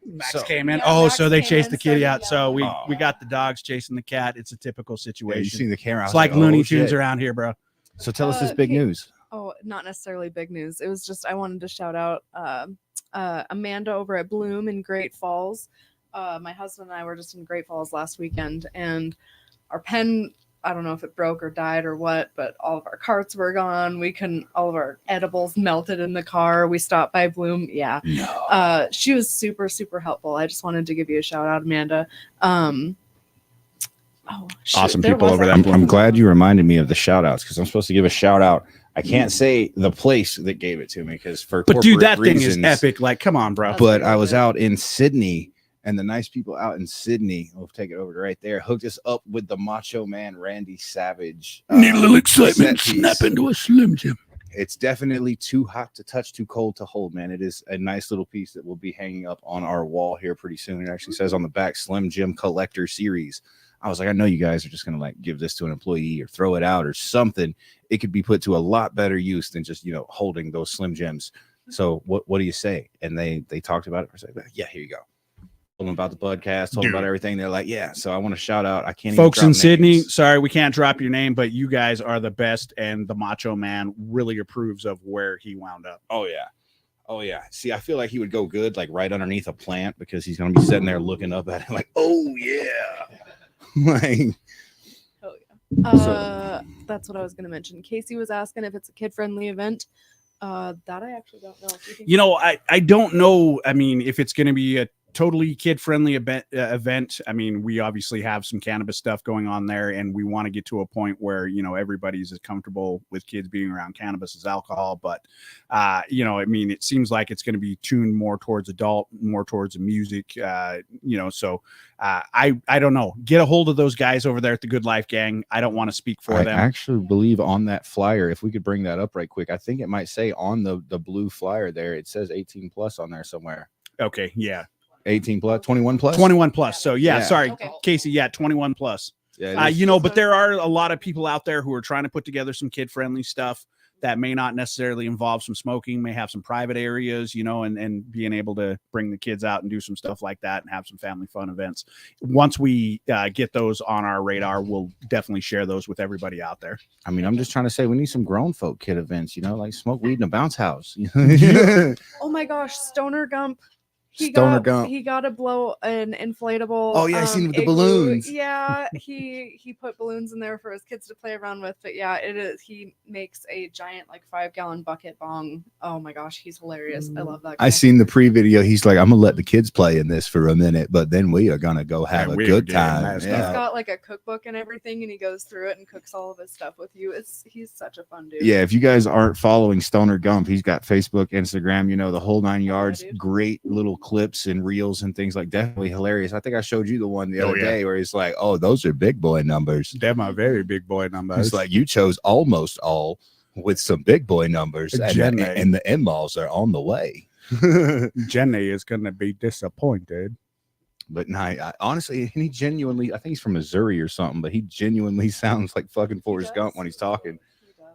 Max came in. Yeah, Max so they came chased in, the kitty out. started So we got the dogs chasing the cat. It's a typical situation. Yeah, you see the camera. I It's was like oh, Looney shit. Tunes around here, bro. So tell us this big Okay. news. Oh, not necessarily big news. It was just I wanted to shout out Amanda over at Bloom in Great Falls. My husband and I were just in Great Falls last weekend, and our pen, I don't know if it broke or died or what, but all of our carts were gone. All of our edibles melted in the car. We stopped by Bloom. Yeah. No. She was super, super helpful. I just wanted to give you a shout out, Amanda. Awesome there people was over a- there. I'm glad you reminded me of the shout outs because I'm supposed to give a shout out. I can't say the place that gave it to me because for But dude, corporate that thing is reasons, epic. Like, come on, bro. That's But really I was good. out in Sydney And the nice people out in Sydney, we'll take it over to right there, hooked us up with the Macho Man Randy Savage. Need a little excitement, set piece. snap into a Slim Jim. It's definitely too hot to touch, too cold to hold, man. It is a nice little piece that will be hanging up on our wall here pretty soon. It actually says on the back, Slim Jim Collector Series. I was like, I know you guys are just going to like give this to an employee or throw it out or something. It could be put to a lot better use than just, holding those Slim Jims. So what do you say? And they talked about it. I was like, yeah, here you go. Told them about the podcast, told them about everything. They're like, yeah. So I want to shout out. I can't folks even in drop Sydney. names. Sorry, we can't drop your name, but you guys are the best. And the Macho Man really approves of where he wound up. Oh yeah. See, I feel like he would go good like right underneath a plant because he's going to be sitting there looking up at it like, oh yeah. Like, that's what I was going to mention. Casey was asking if it's a kid-friendly event. That I actually don't know. I don't know. I mean, if it's going to be a totally kid-friendly event. I mean, we obviously have some cannabis stuff going on there, and we want to get to a point where, everybody's as comfortable with kids being around cannabis as alcohol. But, I mean, it seems like it's going to be tuned more towards adult, more towards the music, so I don't know. Get a hold of those guys over there at the Good Life Gang. I don't want to speak for them. I actually believe on that flyer, if we could bring that up right quick, I think it might say on the blue flyer there, it says 18 plus on there somewhere. Okay. Yeah. 18 plus, 21 plus, 21 plus. So sorry, okay. Casey. Yeah. 21 plus. Yeah, but there are a lot of people out there who are trying to put together some kid friendly stuff that may not necessarily involve some smoking, may have some private areas, and being able to bring the kids out and do some stuff like that and have some family fun events. Once we get those on our radar, we'll definitely share those with everybody out there. I mean, I'm just trying to say we need some grown folk kid events, like smoke weed in a bounce house. Oh my gosh, Stoner Gump. He Stoner got Gump. to blow an inflatable. Oh yeah, I seen with the igloo. balloons. Yeah, he put balloons in there for his kids to play around with. But yeah, it is. He makes a giant 5-gallon bucket bong. Oh my gosh, he's hilarious. I love that guy. I seen the pre-video. He's like, I'm gonna let the kids play in this for a minute, but then we are gonna go have a good time. He's got a cookbook and everything, and he goes through it and cooks all of his stuff with you. He's such a fun dude. Yeah, if you guys aren't following Stoner Gump, he's got Facebook, Instagram, the whole 9 yards. Great little clips and reels and things, like definitely hilarious. I think I showed you the one the other day where he's like, oh, those are big boy numbers. They're my very big boy numbers. It's like you chose almost all with some big boy numbers, and the in-laws are on the way. Jenny is gonna be disappointed. But honestly, he genuinely, I think he's from Missouri or something, but he genuinely sounds like fucking Forrest Gump when he's talking.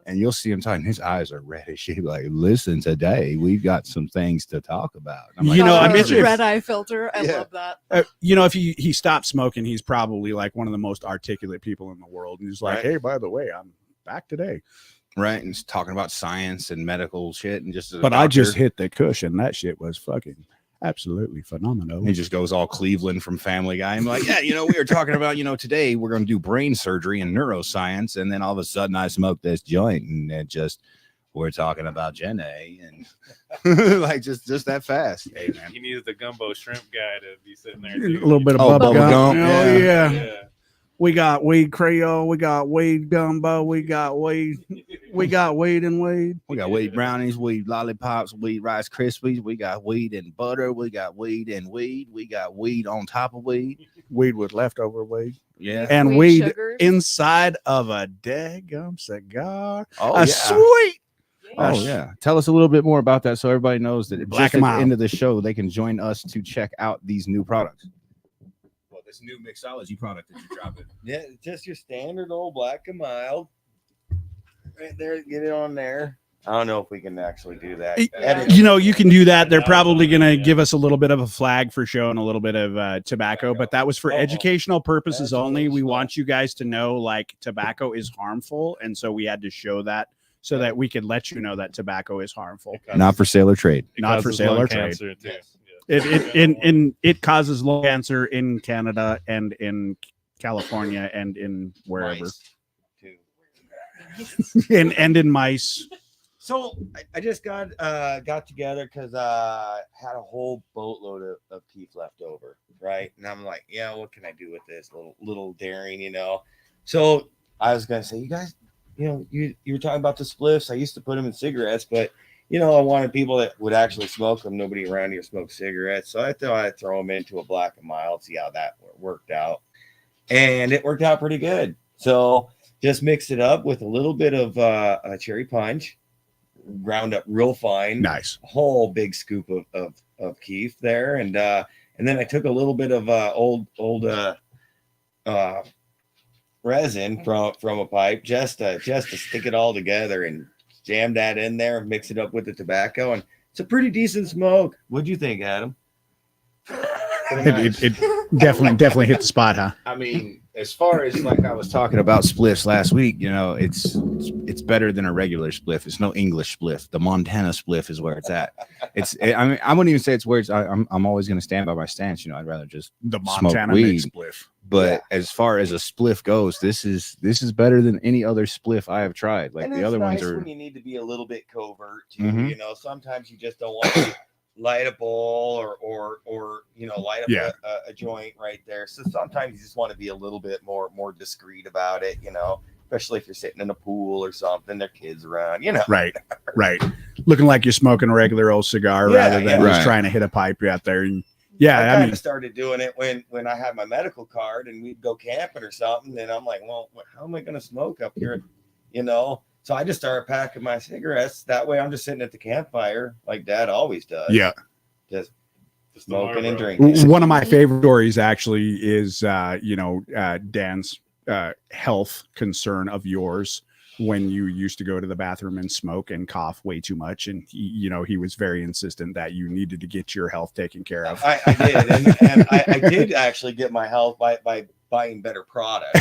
And you'll see him talking. His eyes are reddish. He's like, listen, today we've got some things to talk about. I'm like, I mentioned red eye filter. I love that. If he stopped smoking, he's probably one of the most articulate people in the world. And he's like, hey, by the way, I'm back today. Right. And he's talking about science and medical shit. And I just hit the cushion. That shit was fucking absolutely phenomenal. He just goes all Cleveland from Family Guy. I'm like, we were talking about, today we're going to do brain surgery and neuroscience. And then all of a sudden I smoked this joint and we're talking about Jenny and just that fast. Hey, man. He needs the gumbo shrimp guy to be sitting there. A little bit of bubble gum. Oh, yeah. We got weed Creole, we got weed gumbo, we got weed and weed. We got weed brownies, weed lollipops, weed Rice Krispies, we got weed and butter, we got weed and weed, we got weed on top of weed. Weed with leftover weed. Yeah. And weed sugars inside of a daggum cigar. Oh, sweet. Oh yeah. Tell us a little bit more about that so everybody knows that Black just at the end of the show they can join us to check out these new products. This new mixology product that you're dropping. Yeah, just your standard old black and mild. Right there, get it on there. I don't know if we can actually do that. You can do that. They're probably going to give us a little bit of a flag for showing a little bit of tobacco, but that was for educational purposes only. We want you guys to know tobacco is harmful. And so we had to show that so that we could let you know that tobacco is harmful. Not for sale or trade. Not for sale or trade. It causes lung cancer in Canada and in California and in wherever. and in mice. So I just got together because I had a whole boatload of keef left over, right? And I'm like, what can I do with this little daring, So I was gonna say, you guys, you were talking about the spliffs. I used to put them in cigarettes, but I wanted people that would actually smoke them. Nobody around here smokes cigarettes. So I thought I'd throw them into a black and mild, see how that worked out. And it worked out pretty good. So just mixed it up with a little bit of a cherry punch, ground up real fine. Nice. A whole big scoop of keef there. And then I took a little bit of old resin from a pipe just to stick it all together and jam that in there and mix it up with the tobacco. And it's a pretty decent smoke. What'd you think, Adam? It definitely hit the spot, huh? I mean, as far as like I was talking about spliffs last week, it's better than a regular spliff. It's no English spliff. The Montana spliff is where it's at. I mean, I wouldn't even say it's where it's. I'm always going to stand by my stance. I'd rather just the smoke Montana weed. spliff. But as far as a spliff goes, this is better than any other spliff I have tried. Like and the other nice ones are. When you need to be a little bit covert too. Mhm. Sometimes you just don't want to light a bowl or light up a joint right there. So sometimes you just want to be a little bit more discreet about it. Especially if you're sitting in a pool or something, there are kids around. Right. Looking like you're smoking a regular old cigar rather than just trying to hit a pipe out there. And I kind of started doing it when I had my medical card and we'd go camping or something. And I'm like, well, how am I going to smoke up here? So I just started packing my cigarettes. That way I'm just sitting at the campfire like Dad always does. Yeah. Just smoking and drinking. One of my favorite stories actually is, Dan's health concern of yours when you used to go to the bathroom and smoke and cough way too much. And, he was very insistent that you needed to get your health taken care of. I did. And I did actually get my health by buying better products.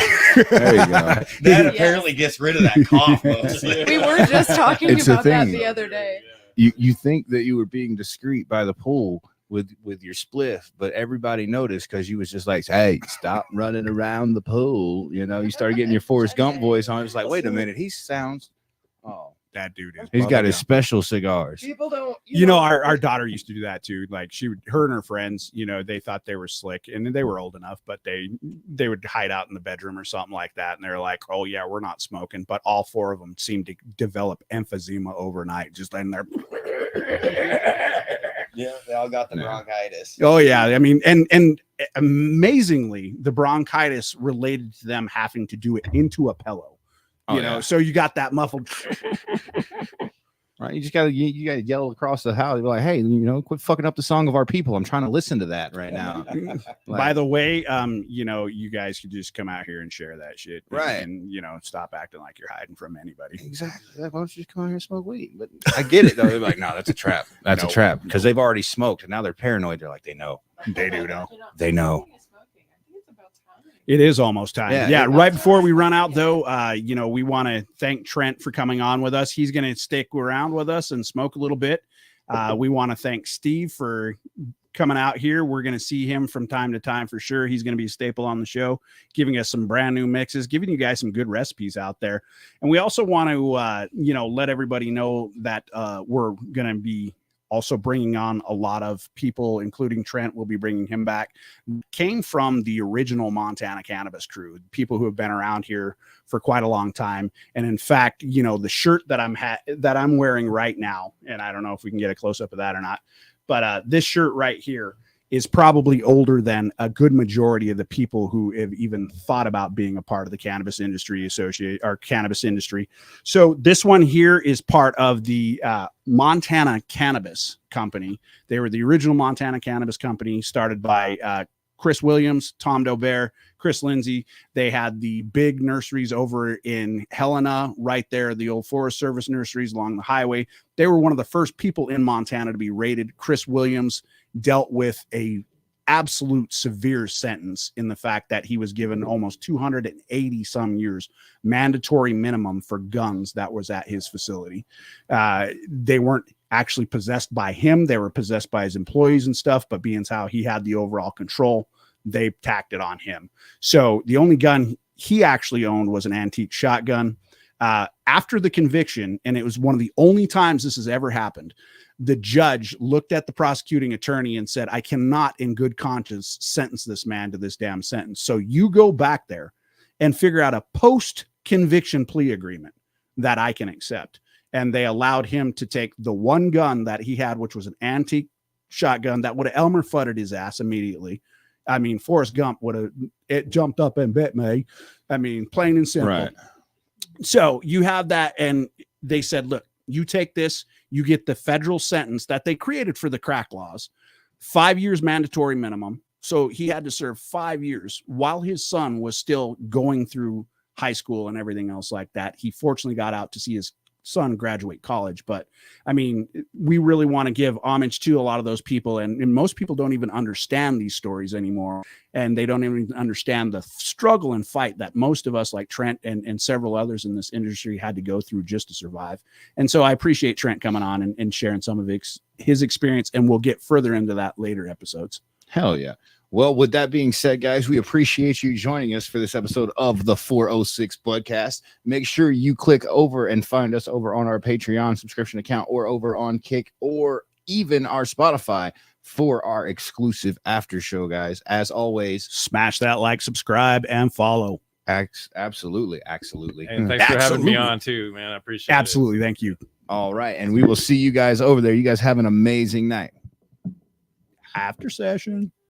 There you go. That apparently gets rid of that cough mostly. We were just talking It's a about that thing. the other day. You think that you were being discreet by the pool with your spliff, but everybody noticed because you was just like, hey, stop running around the pool. You started getting your Forrest Gump voice on. It's like, wait a minute, he sounds. Oh, that dude is. He's got his special cigars. People don't. Our daughter used to do that too. Like her and her friends, they thought they were slick and they were old enough, but they would hide out in the bedroom or something like that. And they're like, oh yeah, we're not smoking. But all four of them seemed to develop emphysema overnight, just in there. Yeah, they all got the bronchitis. Oh yeah, I mean, and amazingly, the bronchitis related to them having to do it into a pillow. So you got that muffled. Right, you just gotta yell across the house. You're like, hey, quit fucking up the song of our people. I'm trying to listen to that right now. By the way, you guys could just come out here and share that shit, right? And stop acting like you're hiding from anybody. Exactly. Why don't you just come out here and smoke weed? But I get it though. They're like, no, that's a trap. That's a trap because they've already smoked and now they're paranoid. They're like, they know. They do know. They know. It is almost time. Yeah. Right before we run out, though, we want to thank Trent for coming on with us. He's going to stick around with us and smoke a little bit. We want to thank Steve for coming out here. We're going to see him from time to time for sure. He's going to be a staple on the show, giving us some brand new mixes, giving you guys some good recipes out there. And we also want to, let everybody know that we're going to be also bringing on a lot of people, including Trent. We'll be bringing him back. Came from the original Montana Cannabis crew, people who have been around here for quite a long time. And in fact, the shirt that I'm wearing right now, and I don't know if we can get a close up of that or not, but this shirt right here is probably older than a good majority of the people who have even thought about being a part of the cannabis industry cannabis industry. So this one here is part of the Montana Cannabis Company. They were the original Montana Cannabis Company, started by Chris Williams, Tom Dobert, Chris Lindsay. They had the big nurseries over in Helena, right there, the old Forest Service nurseries along the highway. They were one of the first people in Montana to be raided. Chris Williams dealt with a absolute severe sentence in the fact that he was given almost 280 some years mandatory minimum for guns that was at his facility. They weren't actually possessed by him. They were possessed by his employees and stuff, but being how he had the overall control, they tacked it on him. So the only gun he actually owned was an antique shotgun. After the conviction, and it was one of the only times this has ever happened, the judge looked at the prosecuting attorney and said, I cannot in good conscience sentence this man to this damn sentence. So you go back there and figure out a post-conviction plea agreement that I can accept. and they allowed him to take the one gun that he had, which was an antique shotgun that would have Elmer Fudded his ass immediately. I mean, Forrest Gump would have it jumped up and bit me. I mean, plain and simple. Right. So you have that, and they said, look, you take this, you get the federal sentence that they created for the crack laws, 5 years mandatory minimum. So he had to serve 5 years while his son was still going through high school and everything else like that. He fortunately got out to see his son graduate college. But I mean, we really want to give homage to a lot of those people. And most people don't even understand these stories anymore. And they don't even understand the struggle and fight that most of us, like Trent and several others in this industry, had to go through just to survive. And so I appreciate Trent coming on and sharing some of his experience. And we'll get further into that later episodes. Hell yeah. Well, with that being said, guys, we appreciate you joining us for this episode of the 406 Podcast. Make sure you click over and find us over on our Patreon subscription account or over on Kick or even our Spotify for our exclusive after show, guys. As always, smash that like, subscribe, and follow. Absolutely. And thanks for having me on too, man. I appreciate it. Absolutely. Thank you. All right. And we will see you guys over there. You guys have an amazing night. After session.